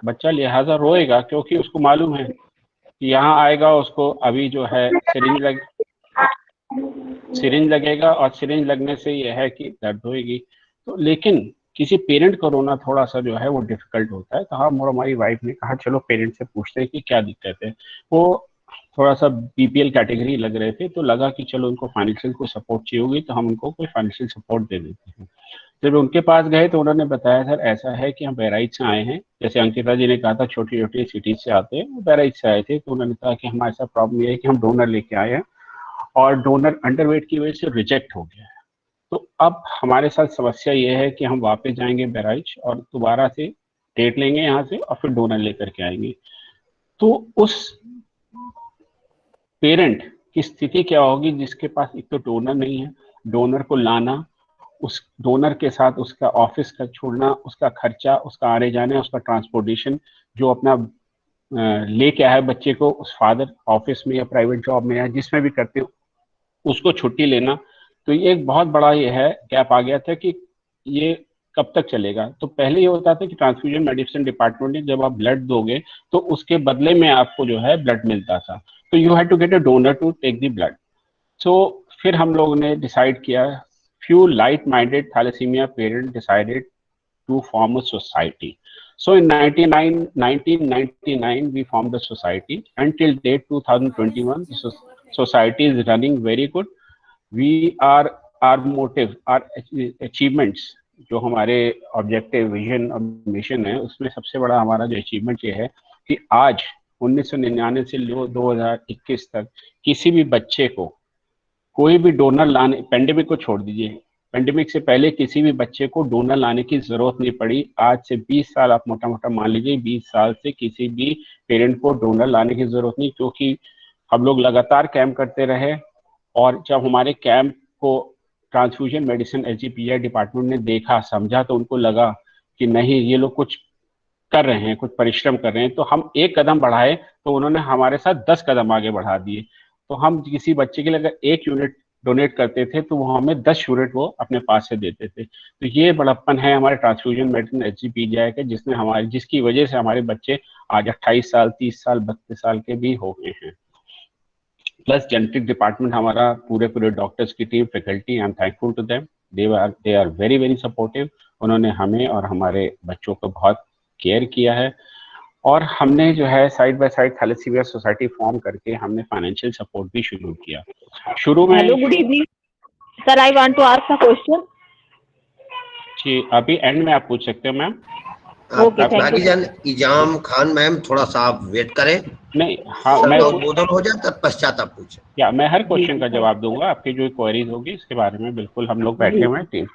F: बच्चा लिहाजा रोएगा क्योंकि उसको मालूम है कि यहाँ आएगा उसको अभी जो है सिरिंज लगेगा और सिरिंज लगने से यह है कि दर्द होएगी। तो लेकिन किसी पेरेंट को रोना थोड़ा सा जो है वो डिफिकल्ट होता है। तो हम और हमारी वाइफ ने कहा चलो पेरेंट से पूछते हैं कि क्या दिक्कत है। वो थोड़ा सा BPL कैटेगरी लग रहे थे, तो लगा कि चलो उनको फाइनेंशियल को सपोर्ट चाहिए होगी तो हम उनको कोई फाइनेंशियल सपोर्ट दे देते हैं। जब उनके पास गए तो उन्होंने बताया सर ऐसा है कि हम बहराइच से आए हैं, जैसे अंकिता जी ने कहा था छोटी छोटी सिटीज से आते हैं, वो बहराइच से आए थे। तो उन्होंने कहा कि हमारे साथ प्रॉब्लम ये है कि हम डोनर लेके आए हैं और डोनर अंडरवेट की वजह से रिजेक्ट हो गया है। तो अब हमारे साथ समस्या ये है कि हम वापस जाएंगे बहराइच और दोबारा से डेट लेंगे यहाँ से और फिर डोनर लेकर के आएंगे। तो उस पेरेंट की स्थिति क्या होगी जिसके पास एक तो डोनर नहीं है, डोनर को लाना, उस डोनर के साथ उसका ऑफिस का छोड़ना, उसका खर्चा, उसका आने जाने, उसका ट्रांसपोर्टेशन, जो अपना लेके आया है बच्चे को, उस फादर ऑफिस में या प्राइवेट जॉब में या जिसमें भी करते हो उसको छुट्टी लेना। तो ये एक बहुत बड़ा ये है गैप आ गया था कि ये कब तक चलेगा। तो पहले ये होता था कि ट्रांसफ्यूजन मेडिसिन डिपार्टमेंट में जब आप ब्लड दोगे तो उसके बदले में आपको जो है ब्लड मिलता था, तो you have to get a donor to take the blood. So फिर हम लोगों ने डिसाइड किया, few like-minded thalassemia parents decided to form a society. So in 1999, we formed the society. Until date 2021, the society is running very good. We are, our motive, our achievements, जो हमारे objective, vision और mission है, उसमें सबसे बड़ा हमारा जो achievement ये है कि आज 1999 से 2021 तक किसी भी बच्चे को कोई भी डोनर लाने, पेंडेमिक को छोड़ दीजिए, पेंडेमिक से पहले किसी भी बच्चे को डोनर लाने की जरूरत नहीं पड़ी। आज से 20 साल आप मोटा मोटा मान लीजिए, 20 साल से किसी भी पेरेंट को डोनर लाने की जरूरत नहीं, क्योंकि हम लोग लगातार कैंप करते रहे। और जब हमारे कैंप को ट्रांसफ्यूजन मेडिसिन SGPGI डिपार्टमेंट ने देखा, समझा, तो उनको लगा कि नहीं, ये लोग कुछ कर रहे हैं, कुछ परिश्रम कर रहे हैं। तो हम एक कदम बढ़ाए तो उन्होंने हमारे साथ 10 कदम आगे बढ़ा दिए। तो हम किसी बच्चे के लिए अगर 1 यूनिट डोनेट करते थे तो वो हमें 10 यूनिट वो अपने पास से देते थे। तो ये बड़प्पन है हमारे ट्रांसफ्यूजन मेडिसिन HGPGI के, जिसकी वजह से हमारे बच्चे आज 28 साल, 30 साल, 32 साल के भी हो गए हैं। प्लस जेनेटिक डिपार्टमेंट हमारा पूरे डॉक्टर्स की team, faculty, I am thankful to them, they are very very supportive. उन्होंने हमें और हमारे बच्चों को बहुत केयर किया है। और हमने जो है side by side thalassemia society form करके हमने फाइनेंशियल सपोर्ट भी शुरू किया। शुरू में
G: hello, good evening sir, I want to ask a question.
F: जी, अभी एंड में आप पूछ सकते हो मैम।
G: Okay, thank you.
C: भागीजान इजाम खान मैम, थोड़ा सा आप वेट करें,
F: नहीं, हाँ,
C: सब
F: मैं
C: उद्बोधन हो जाए तत्पश्चात आप पूछें।
F: या मैं हर क्वेश्चन का जवाब दूंगा, आपकी जो क्वेरीज होगी इसके बारे में बिल्कुल हम लोग बैठे हुए हैं टीम।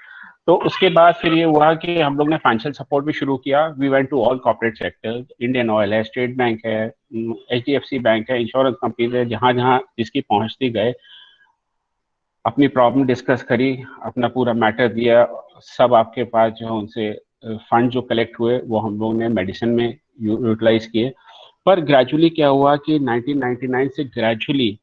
F: तो उसके बाद फिर ये हुआ कि हम लोग ने फाइनेंशियल सपोर्ट भी शुरू किया। We went to all corporate sectors, Indian oil है, स्टेट बैंक है, HDFC बैंक है, इंश्योरेंस कंपनीज है, जहां जहां जिसकी पहुंचती गए, अपनी प्रॉब्लम डिस्कस करी, अपना पूरा मैटर दिया। सब आपके पास जो है उनसे फंड जो कलेक्ट हुए वो हम लोग ने मेडिसिन में यूटिलाइज किए। पर ग्रेजुअली क्या हुआ कि 1999 से ग्रेजुअली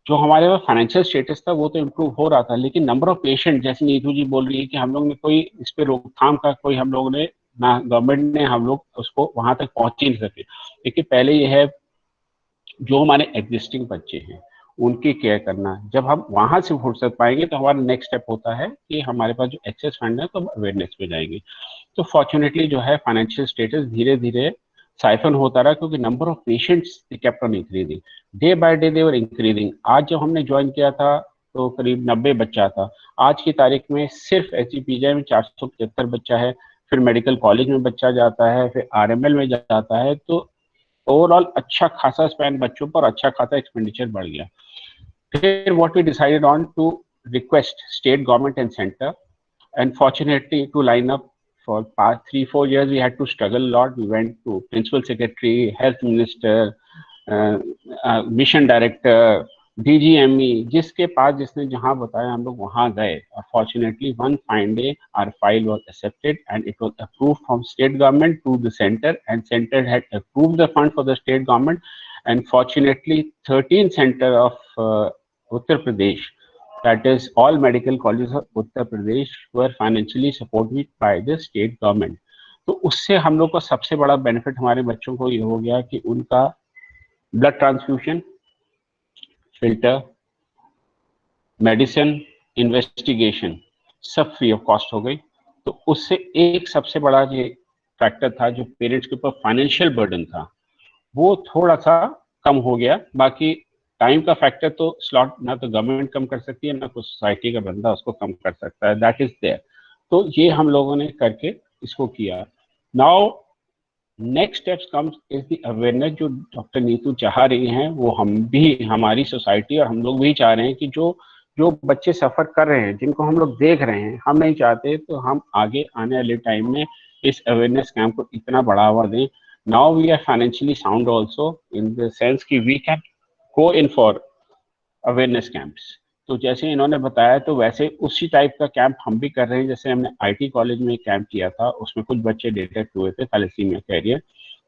F: जो हमारे पास फाइनेंशियल स्टेटस था वो तो इम्प्रूव हो रहा था, लेकिन नंबर ऑफ पेशेंट, जैसे नीतू जी बोल रही है कि हम लोग ने कोई इस पे रोकथाम का कोई हम लोग ने ना, गवर्नमेंट ने हम लोग उसको वहां तक पहुंच ही नहीं सके। देखिए पहले ये है जो हमारे एग्जिस्टिंग बच्चे हैं उनकी केयर करना। जब हम वहां से फुर्सत पाएंगे तो हमारा नेक्स्ट स्टेप होता है कि हमारे पास जो एक्सेस फंड है तो अवेयरनेस पे जाएंगे। तो फॉर्चुनेटली जो है फाइनेंशियल स्टेटस धीरे धीरे साइफन होता रहा, क्योंकि number of patients kept on increasing, day by day they were increasing. आज जब हमने ज्वाइन किया था तो करीब 90 बच्चा था, आज की तारीख में सिर्फ HGPGI में 475 बच्चा है, फिर मेडिकल कॉलेज में बच्चा जाता है, फिर RML में जाता है। तो ओवरऑल अच्छा खासा स्पेंड बच्चों पर, अच्छा खासा एक्सपेंडिचर बढ़ गया। फिर what we decided on to request state government and centre, and fortunately to line up for past 3-4 years we had to struggle a lot. We went to principal secretary, health minister, mission director, DGME, जिसके पास जिसने जहां बताया हम लोग वहां गए। Fortunately one fine day our file was accepted and it was approved from state government to the center, and center had approved the fund for the state government, and fortunately 13 center of Uttar Pradesh, that is all medical colleges of Uttar Pradesh, were financially supported by the state government. तो उससे हम लोग को सबसे बड़ा benefit हमारे बच्चों को ये हो गया कि उनका blood transfusion, filter, medicine, investigation सब फ्री ऑफ कॉस्ट हो गई। तो उससे एक सबसे बड़ा ये फैक्टर था, जो पेरेंट्स के ऊपर फाइनेंशियल बर्डन था वो थोड़ा सा कम हो गया। बाकी टाइम का फैक्टर तो स्लॉट ना तो गवर्नमेंट कम कर सकती है, ना कोई सोसाइटी का बंदा उसको कम कर सकता है, दैट इज देयर। तो ये हम लोगों ने करके इसको किया। Now next steps comes is the awareness, जो डॉक्टर नीतू चाह रही हैं वो हम भी, हमारी सोसाइटी और हम लोग भी चाह रहे हैं कि जो जो बच्चे सफर कर रहे हैं, जिनको हम लोग देख रहे हैं, हम नहीं चाहते तो हम आगे आने वाले टाइम में इस अवेयरनेस कैंप को इतना बढ़ावा दें। Now we are financially sound also in the sense कि we can go in for awareness camps. तो जैसे इन्होंने बताया तो वैसे उसी टाइप का कैंप हम भी कर रहे हैं। जैसे हमने IT कॉलेज में कैंप किया था, उसमें कुछ बच्चे डिटेक्ट हुए थे थैलेसीमिया कैरियर,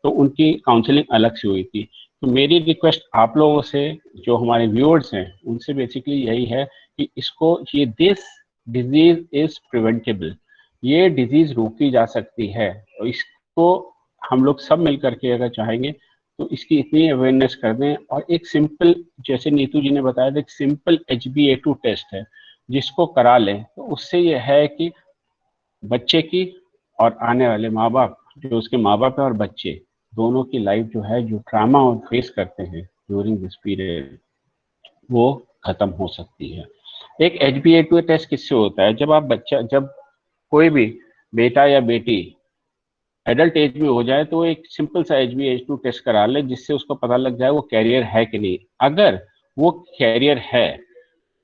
F: तो उनकी काउंसलिंग अलग से हुई थी। तो मेरी रिक्वेस्ट आप लोगों से, जो हमारे व्यूअर्स हैं, उनसे बेसिकली यही है कि इसको, ये दिस डिजीज इज प्रिवेंटेबल, ये डिजीज रोकी जा सकती है। तो इसको हम लोग सब मिल करके अगर चाहेंगे तो इसकी इतनी अवेयरनेस कर दें। और एक सिंपल, जैसे नीतू जी ने बताया था, एक सिंपल HbA2 टेस्ट है, जिसको करा लें तो उससे ये है कि बच्चे की और आने वाले माँ बाप, जो उसके माँ बाप है और बच्चे दोनों की लाइफ जो है, जो ट्रामा और फेस करते हैं ड्यूरिंग दिस पीरियड, वो खत्म हो सकती है। एक HbA2 टेस्ट किससे होता है? जब आप बच्चा, जब कोई भी बेटा या बेटी एडल्ट एज में हो जाए तो एक सिंपल सा HbA2 टेस्ट करा ले, जिससे उसको पता लग जाए वो कैरियर है कि नहीं। अगर वो कैरियर है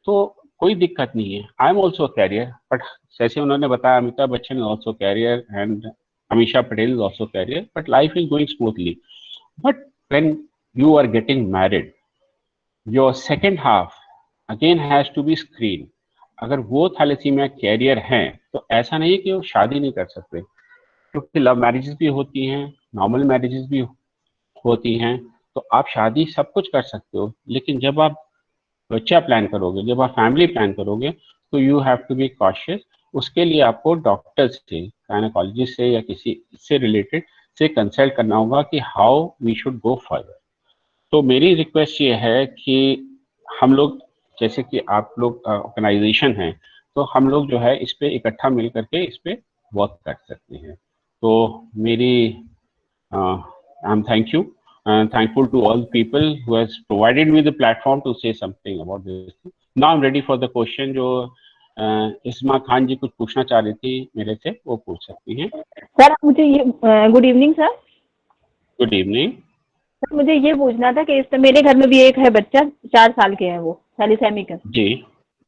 F: तो कोई दिक्कत नहीं है। I am also carrier, but जैसे उन्होंने बताया, Amitabh Bachchan is also carrier and Amisha Patel is also carrier, but life is going smoothly. But when you are getting married, your second half again has to be screen. अगर वो thalassaemia career हैं तो ऐसा नहीं है कि वो शादी नहीं कर सकते, क्योंकि लव मैरिजेस भी होती हैं, नॉर्मल मैरिजेस भी होती हैं। तो आप शादी सब कुछ कर सकते हो, लेकिन जब आप बच्चा प्लान करोगे, जब आप फैमिली प्लान करोगे, तो you have to be cautious. उसके लिए आपको डॉक्टर से, गायनेकोलॉजिस्ट से या किसी से रिलेटेड से कंसल्ट करना होगा कि how we should go further. तो मेरी रिक्वेस्ट ये है कि हम लोग, जैसे कि आप लोग ऑर्गेनाइजेशन हैं, तो हम लोग जो है इस पे इकट्ठा मिल करके इस पे वर्क कर सकते हैं। तो मेरी I am thankful to all people who has provided me the platform to say something about this. Now I'm ready for the question जो इस्मा खान जी कुछ पूछना चाह रही थी मेरे से, वो पूछ सकती हैं।
G: सर मुझे ये good evening sir.
F: Good evening.
G: Sir मुझे ये पूछना था कि इस मेरे घर में भी एक है बच्चा, 4 साल के है, वो थैलीसेमिक है।
F: जी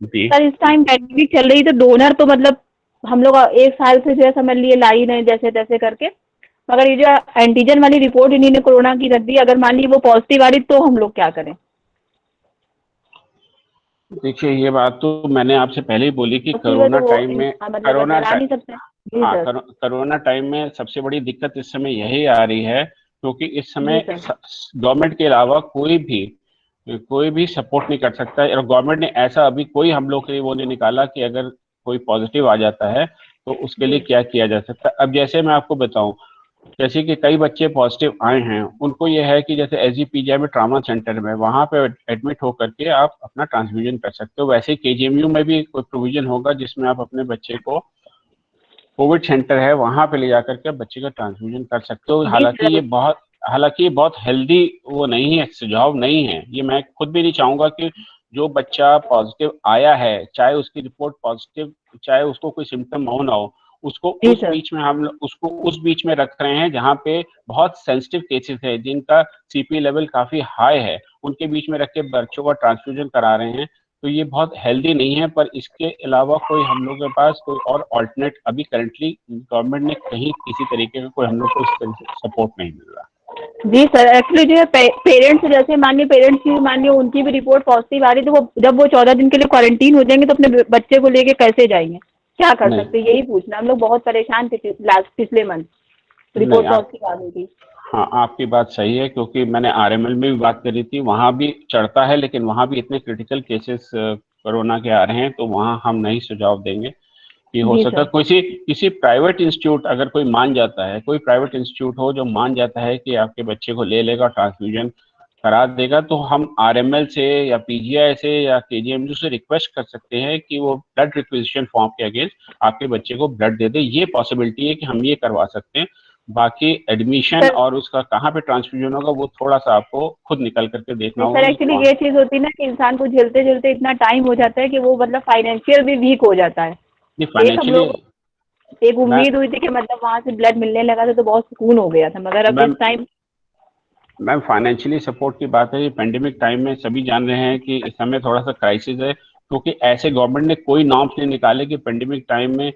F: जी।
G: सर इस टाइम पैंडेमिक चल रही, तो डोनर तो मतलब हम लोग 1 साल से जो है समझ लिए ला ही नहीं जैसे तैसे करके, मगर ये जो एंटीजन वाली रिपोर्ट इन्हीं कोरोना की रख दी, अगर मान ली वो पॉजिटिव आ रही तो हम लोग क्या करें?
F: देखिए ये बात तो मैंने आपसे पहले ही बोली कि
G: तो
F: कोरोना
G: वो
F: टाइम में,
G: मतलब डरा नहीं सकते। जी
F: हाँ,
G: सर।
F: कोरोना टाइम में सबसे बड़ी दिक्कत इस समय यही आ रही है क्योंकि इस समय
G: जी सर।
F: गवर्नमेंट के अलावा कोई भी सपोर्ट नहीं कर सकता है, और गवर्नमेंट ने ऐसा अभी कोई हम लोग के लिए वो नहीं निकाला कि अगर कोई पॉजिटिव आ जाता है तो उसके लिए क्या किया जा सकता है। अब जैसे मैं आपको बताऊं, जैसे कि कई बच्चे पॉजिटिव आए हैं, उनको ये है कि जैसे एसजीपीजीआई में ट्रामा सेंटर में, वहां पे एडमिट होकर के आप अपना ट्रांसफ्यूजन कर सकते हो। वैसे ही केजीएमयू में भी कोई प्रोविजन होगा जिसमें आप अपने बच्चे को, कोविड सेंटर है वहां पे ले जाकर के बच्चे का ट्रांसफ्यूजन कर सकते हो। हालांकि ये बहुत हेल्दी वो नहीं है, सुझाव नहीं है ये। मैं खुद भी नहीं चाहूंगा कि जो बच्चा पॉजिटिव आया है, चाहे उसकी रिपोर्ट पॉजिटिव, चाहे उसको कोई सिम्टम हो ना हो, उसको उस बीच में हम उसको उस बीच में रख रहे हैं जहाँ पे बहुत सेंसिटिव केसेस है, जिनका सीपी लेवल काफी हाई है, उनके बीच में रख के बच्चों का ट्रांसफ्यूजन करा रहे हैं। तो ये बहुत हेल्दी नहीं है। पर इसके अलावा कोई हम लोग के पास कोई और ऑल्टरनेट अभी करंटली गवर्नमेंट ने कहीं किसी तरीके का कोई हम लोग को इस तरह से सपोर्ट नहीं मिल रहा।
G: जी सर, एक्चुअली जो है पेरेंट्स, जैसे मानिए पेरेंट्स की मानिए उनकी भी रिपोर्ट पॉजिटिव आ रही, तो वो जब वो 14 दिन के लिए क्वारंटीन हो जाएंगे तो अपने बच्चे को लेके कैसे जाएंगे, क्या कर सकते हैं, यही पूछना। हम लोग बहुत परेशान थे पिछले मंथ, रिपोर्ट पॉजिटिव आ गई थी।
F: हाँ, आपकी बात सही है, क्योंकि मैंने आरएमएल में भी बात करी थी, वहाँ भी चढ़ता है, लेकिन वहाँ भी इतने क्रिटिकल केसेस कोरोना के आ रहे हैं, तो वहाँ हम नहीं सुझाव देंगे कि हो सकता है किसी प्राइवेट इंस्टीट्यूट, अगर कोई मान जाता है, कोई प्राइवेट इंस्टीट्यूट हो जो मान जाता है कि आपके बच्चे को ले लेगा, ट्रांसफ्यूजन करा देगा, तो हम आरएमएल से या पीजीआई से या केजीएमयू से रिक्वेस्ट कर सकते हैं कि वो ब्लड रिक्विजिशन फॉर्म के अगेंस्ट आपके बच्चे को ब्लड दे दे। ये पॉसिबिलिटी है कि हम ये करवा सकते हैं। बाकी एडमिशन और उसका कहाँ पे ट्रांसफ्यूजन होगा वो थोड़ा सा आपको खुद निकल करके देखना होगा।
G: सर एक्चुअली ये चीज होती है ना कि इंसान को झेलते झेलते इतना टाइम हो जाता है कि वो मतलब फाइनेंशियल भी वीक हो जाता है। एक उम्मीद हुई थी कि मतलब वहां से ब्लड मिलने लगा था तो बहुत सुकून हो गया था, मगर अब इस टाइम
F: मैम फाइनेंशियली सपोर्ट की बात है। पेंडेमिक टाइम में सभी जान रहे हैं कि इस समय थोड़ा सा क्राइसिस है, क्योंकि ऐसे गवर्नमेंट ने कोई नॉर्म्स नहीं निकाले कि पेंडेमिक टाइम में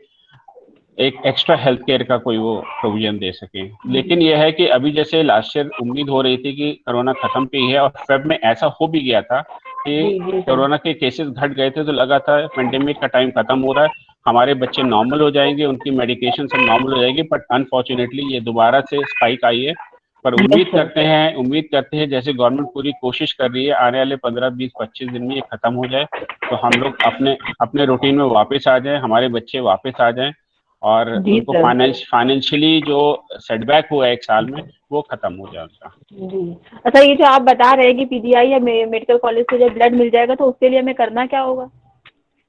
F: एक एक्स्ट्रा हेल्थ केयर का कोई वो प्रोविजन दे सके। लेकिन यह है कि अभी जैसे लास्ट ईयर उम्मीद हो रही थी कि कोरोना खत्म पे ही है, और फेब में ऐसा हो भी गया था कि कोरोना के केसेस घट गए थे, तो लगा था पेंडेमिक का टाइम खत्म हो रहा है, हमारे बच्चे नॉर्मल हो जाएंगे, उनकी मेडिकेशन सब नॉर्मल हो जाएगी। बट अनफॉर्चुनेटली ये दोबारा से स्पाइक आई है। पर उम्मीद करते हैं जैसे गवर्नमेंट पूरी कोशिश कर रही है, आने वाले 15, 20, 25 दिन में ये खत्म हो जाए, तो हम लोग अपने रूटीन में वापस आ जाएं, हमारे बच्चे वापस आ जाएं, और उनको फाइनेंशियली जो सेटबैक हुआ है 1 साल में वो खत्म हो जाए उनका।
G: जी अच्छा, ये जो आप बता रहे हैं कि पीजीआई या मेडिकल कॉलेज से जब ब्लड मिल जाएगा तो उसके लिए हमें करना क्या होगा?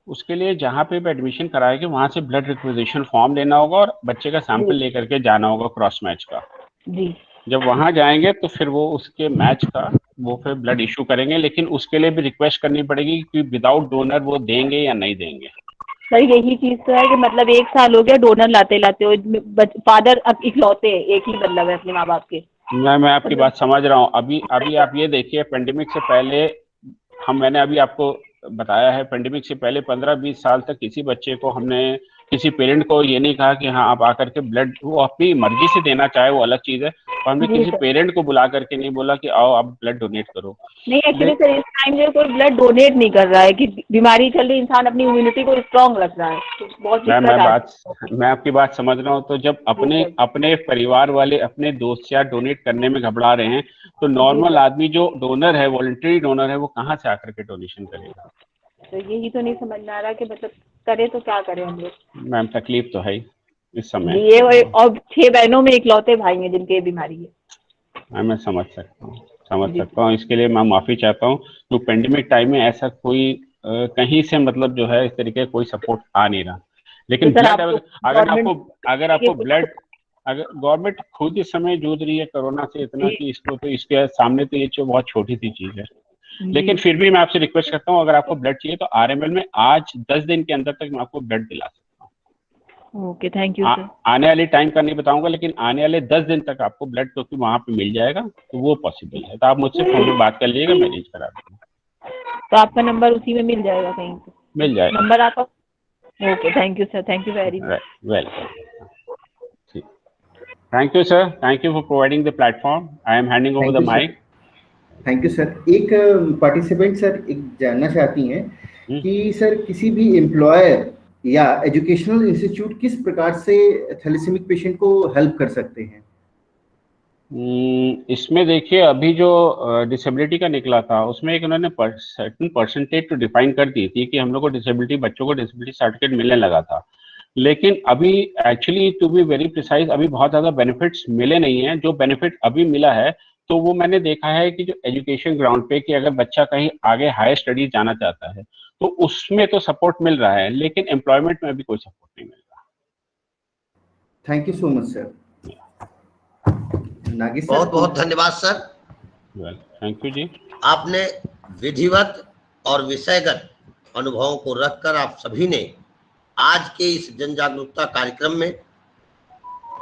F: उसके लिए जहाँ पे भी एडमिशन कराएंगे वहां से ब्लड रिक्विजिशन फॉर्म लेना होगा और बच्चे का सैंपल लेकर के जाना होगा क्रॉस मैच का।
G: जी,
F: जब वहां जाएंगे तो फिर वो उसके मैच का वो फिर ब्लड इशू करेंगे, लेकिन उसके लिए भी रिक्वेस्ट करनी पड़ेगी कि विदाउट डोनर वो देंगे या नहीं देंगे।
G: सर यही चीज तो है कि मतलब 1 साल हो गया डोनर लाते लाते, फादर अब इकलौते एक ही मतलब है अपने माँ बाप के।
F: मैं आपकी बात समझ रहा हूँ। अभी आप ये देखिए, पेंडेमिक से पहले मैंने अभी आपको बताया है, पेंडेमिक से पहले 15-20 साल तक किसी बच्चे को हमने किसी पेरेंट को ये नहीं कहा कि हाँ आप आकर के ब्लड, वो अपनी मर्जी से देना चाहे वो अलग चीज है, पर हमने
G: जी
F: किसी
G: सर।
F: पेरेंट को बुला करके नहीं बोला कि आओ आप ब्लड डोनेट करो।
G: नहीं एक्चुअली सर इस टाइम में कोई ब्लड डोनेट नहीं कर रहा है कि बीमारी चल रही, इंसान अपनी इम्यूनिटी को स्ट्रांग रख रहा है, तो बहुत
F: मैं आपकी बात समझ रहा हूँ। तो जब अपने परिवार वाले अपने दोस्त या डोनेट करने में घबरा रहे हैं, तो नॉर्मल आदमी जो डोनर है, वॉलंटरी डोनर है, वो कहाँ से आकर के डोनेशन करेगा?
G: तो यही तो नहीं समझ में आ रहा कि मतलब करे तो क्या करें हम लोग।
F: मैम तकलीफ तो है ही इस समय।
G: ये और 6 बहनों में इकलौते भाई हैं जिनके बीमारी है।
F: मैं समझ सकता हूँ, इसके लिए मैं माफी चाहता हूँ। तो पेंडेमिक टाइम में ऐसा कोई कहीं से मतलब जो है इस तरीके कोई सपोर्ट आ नहीं रहा। लेकिन ब्लड अगर गवर्नमेंट खुद इस समय जूझ रही है कोरोना से इतना कि इसको तो इसके सामने तो ये बहुत छोटी सी चीज है। लेकिन फिर भी मैं आपसे रिक्वेस्ट करता हूँ, अगर आपको ब्लड चाहिए तो आरएमएल में आज 10 दिन के अंदर तक मैं आपको ब्लड दिला सकता हूँ।
G: Okay, thank you sir.
F: आने वाले टाइम का नहीं बताऊंगा, लेकिन आने वाले 10 दिन तक आपको ब्लड क्योंकि वहां पे मिल जाएगा, तो वो पॉसिबल है। तो आप मुझसे फोन में बात कर लीजिएगा, मैं अरेंज करा दूंगा।
G: तो आपका नंबर उसी में मिल जाएगा कहीं पे?
F: मिल जाएगा
G: नंबर आपका। Okay, thank you sir, thank you very much.
F: Welcome. Thank you sir, thank you for providing the platform. I am handing over the mike.
H: Thank you sir. एक पार्टिसिपेंट सर एक जानना चाहती हैं कि सर किसी भी employer या educational institute किस प्रकार से थैलेसीमिक पेशेंट को हेल्प कर सकते हैं?
F: इसमें देखिए, अभी जो डिसेबिलिटी का निकला था उसमें एक उन्होंने सर्टेन परसेंटेज तो डिफाइन कर दी थी कि हम लोग को डिसेबिलिटी, बच्चों को डिसेबिलिटी सर्टिफिकेट मिलने लगा था। लेकिन अभी actually to be very precise अभी बहुत ज़्यादा बेनिफिट्स मिले नहीं हैं। जो बेनिफिट अभी मिला है तो वो मैंने देखा है कि जो एजुकेशन ग्राउंड पे कि अगर बच्चा कहीं आगे हायर स्टडीज जाना चाहता है तो उसमें तो सपोर्ट मिल रहा है, लेकिन एम्प्लॉयमेंट में अभी कोई सपोर्ट नहीं मिल रहा।
H: Thank you so much sir. Nagis sir,
C: बहुत बहुत धन्यवाद सर।
F: थैंक यू जी।
C: आपने विधिवत और विषयगत अनुभवों को रखकर आप सभी ने आज के इस जन जागरूकता कार्यक्रम में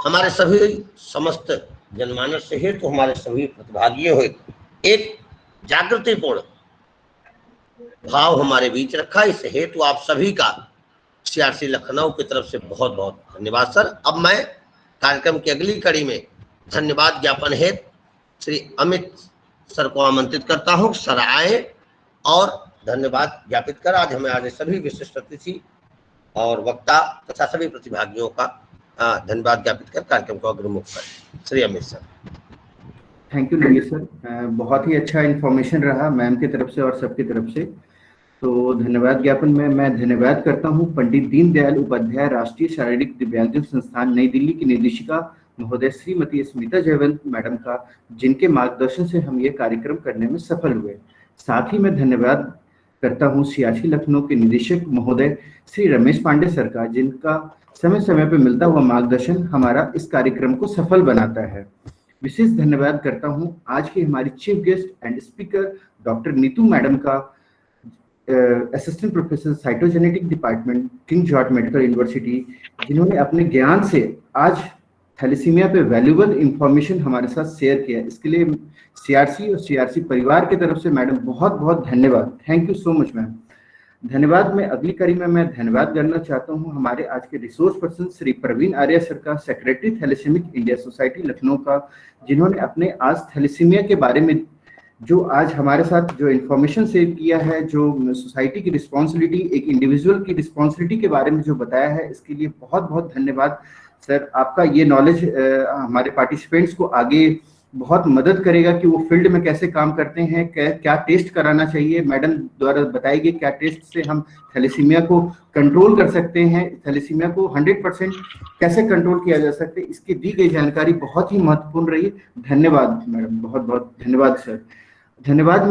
C: हमारे सभी समस्त जनमानस से हेतु हमारे सभी प्रतिभागियों हेतु एक जागृतिपूर्ण भाव हमारे बीच रखा। इस हेतु आप सभी का सीआरसी लखनऊ की तरफ से बहुत बहुत धन्यवाद सर। अब मैं कार्यक्रम की अगली कड़ी में धन्यवाद ज्ञापन हेतु श्री अमित सर को आमंत्रित करता हूं। सर आए और धन्यवाद ज्ञापित कर आज हमें आज सभी विशिष्ट अतिथि और वक्ता तथा सभी प्रतिभागियों का धन्यवाद ज्ञापित कर कार्यक्रम को अग्रमुख करें। Shri Amit sir.
H: Thank you Nagis sir, बहुत ही अच्छा इन्फॉर्मेशन रहा मैम की तरफ से और सबकी तरफ से। तो धन्यवाद ज्ञापन में मैं धन्यवाद करता हूं पंडित दीनदयाल उपाध्याय राष्ट्रीय शारीरिक दिव्यांगजन संस्थान नई दिल्ली की निदेशिका महोदय श्रीमती स्मिता जयवंत मैडम का, जिनके मार्गदर्शन से हम ये कार्यक्रम करने में सफल हुए। साथ ही मैं धन्यवाद करता हूं सीआरसी लखनऊ के निदेशक महोदय श्री रमेश पांडे सर का, जिनका समय समय पर मिलता हुआ मार्गदर्शन हमारा इस कार्यक्रम को सफल बनाता है। विशेष धन्यवाद करता हूं आज की हमारी chief guest and speaker doctor Neetu madam का, assistant professor cytogenetic department King George Medical University, जिन्होंने अपने ज्ञान से आज थैलेसीमिया पे वैल्यूएबल इंफॉर्मेशन हमारे साथ शेयर किया। इसके लिए सीआरसी और सीआरसी परिवार की तरफ से मैडम बहुत बहुत धन्यवाद। Thank you so much ma'am. धन्यवाद में अगली कड़ी में मैं धन्यवाद करना चाहता हूं हमारे आज के resource person Shri Praveen Arya sir का, secretary thalassemic India society Lucknow का, जिन्होंने अपने आज थैलेसीमिया के बारे में जो आज हमारे साथ जो इन्फॉर्मेशन शेयर किया है, जो सोसाइटी की रिस्पॉन्सिबिलिटी, एक इंडिविजुअल की रिस्पॉन्सिबिलिटी के बारे में जो बताया है, इसके लिए बहुत बहुत धन्यवाद सर। आपका ये नॉलेज हमारे पार्टिसिपेंट्स को आगे बहुत मदद करेगा कि वो फील्ड में कैसे काम करते हैं, क्या टेस्ट कराना चाहिए। मैडम द्वारा बताएगी क्या टेस्ट से हम थैलेसीमिया को कंट्रोल कर सकते हैं, थैलेसीमिया को 100% कैसे कंट्रोल किया जा सकता है। इसकी दी गई जानकारी बहुत ही महत्वपूर्ण रही। धन्यवाद मैडम, बहुत बहुत धन्यवाद सर। धन्यवाद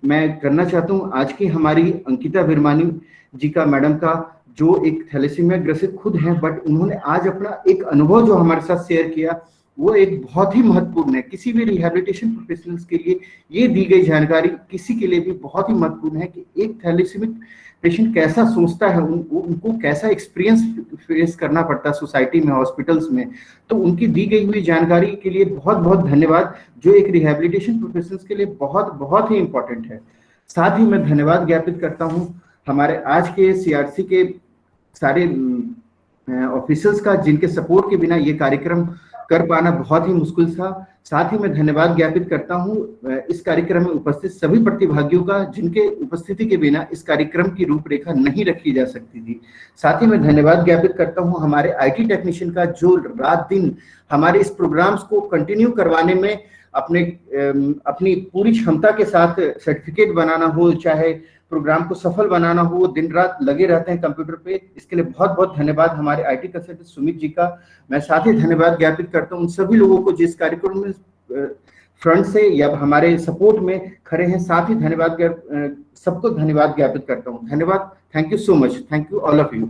H: मैं करना चाहता हूँ आज की हमारी अंकिता विरमानी जी का, मैडम का, जो एक थैलेसीमिया ग्रसित खुद हैं, बट उन्होंने आज अपना एक अनुभव जो हमारे साथ शेयर किया वो एक बहुत ही महत्वपूर्ण है। किसी भी रिहैबिलिटेशन प्रोफेशनल्स के लिए ये दी गई जानकारी किसी के लिए भी बहुत ही महत्वपूर्ण है कि एक थैलेसीमिक पेशेंट कैसा सोचता है, उनको कैसा एक्सपीरियंस फेस करना पड़ता है सोसाइटी में, हॉस्पिटल्स में। तो उनकी दी गई हुई जानकारी के लिए बहुत बहुत धन्यवाद, जो एक रिहैबिलिटेशन प्रोफेशनल्स के लिए बहुत बहुत ही इंपॉर्टेंट है। साथ ही मैं धन्यवाद ज्ञापित करता हूँ हमारे आज के सीआरसी के सारे ऑफिसर्स का, जिनके सपोर्ट के बिना ये कार्यक्रम कर पाना बहुत ही मुश्किल था। साथ ही मैं धन्यवाद ज्ञापित करता हूँ इस कार्यक्रम में उपस्थित सभी प्रतिभागियों का, जिनके उपस्थिति के बिना इस कार्यक्रम की रूपरेखा नहीं रखी जा सकती थी। साथ ही मैं धन्यवाद ज्ञापित करता हूँ हमारे IT टेक्नीशियन का, जो रात दिन हमारे इस प्रोग्राम्स को कंटिन्यू करवाने में अपनी पूरी क्षमता के साथ सर्टिफिकेट बनाना हो, चाहे प्रोग्राम को सफल बनाना हो, वो दिन रात लगे रहते हैं कंप्यूटर पे। इसके लिए बहुत बहुत धन्यवाद हमारे IT कंसल्टेंट सुमित जी का। मैं साथ ही धन्यवाद ज्ञापित करता हूँ उन सभी लोगों को जिस कार्यक्रम में फ्रंट से या हमारे सपोर्ट में खड़े हैं। साथ ही सबको धन्यवाद ज्ञापित करता हूँ। धन्यवाद। Thank you so much. Thank you all of you.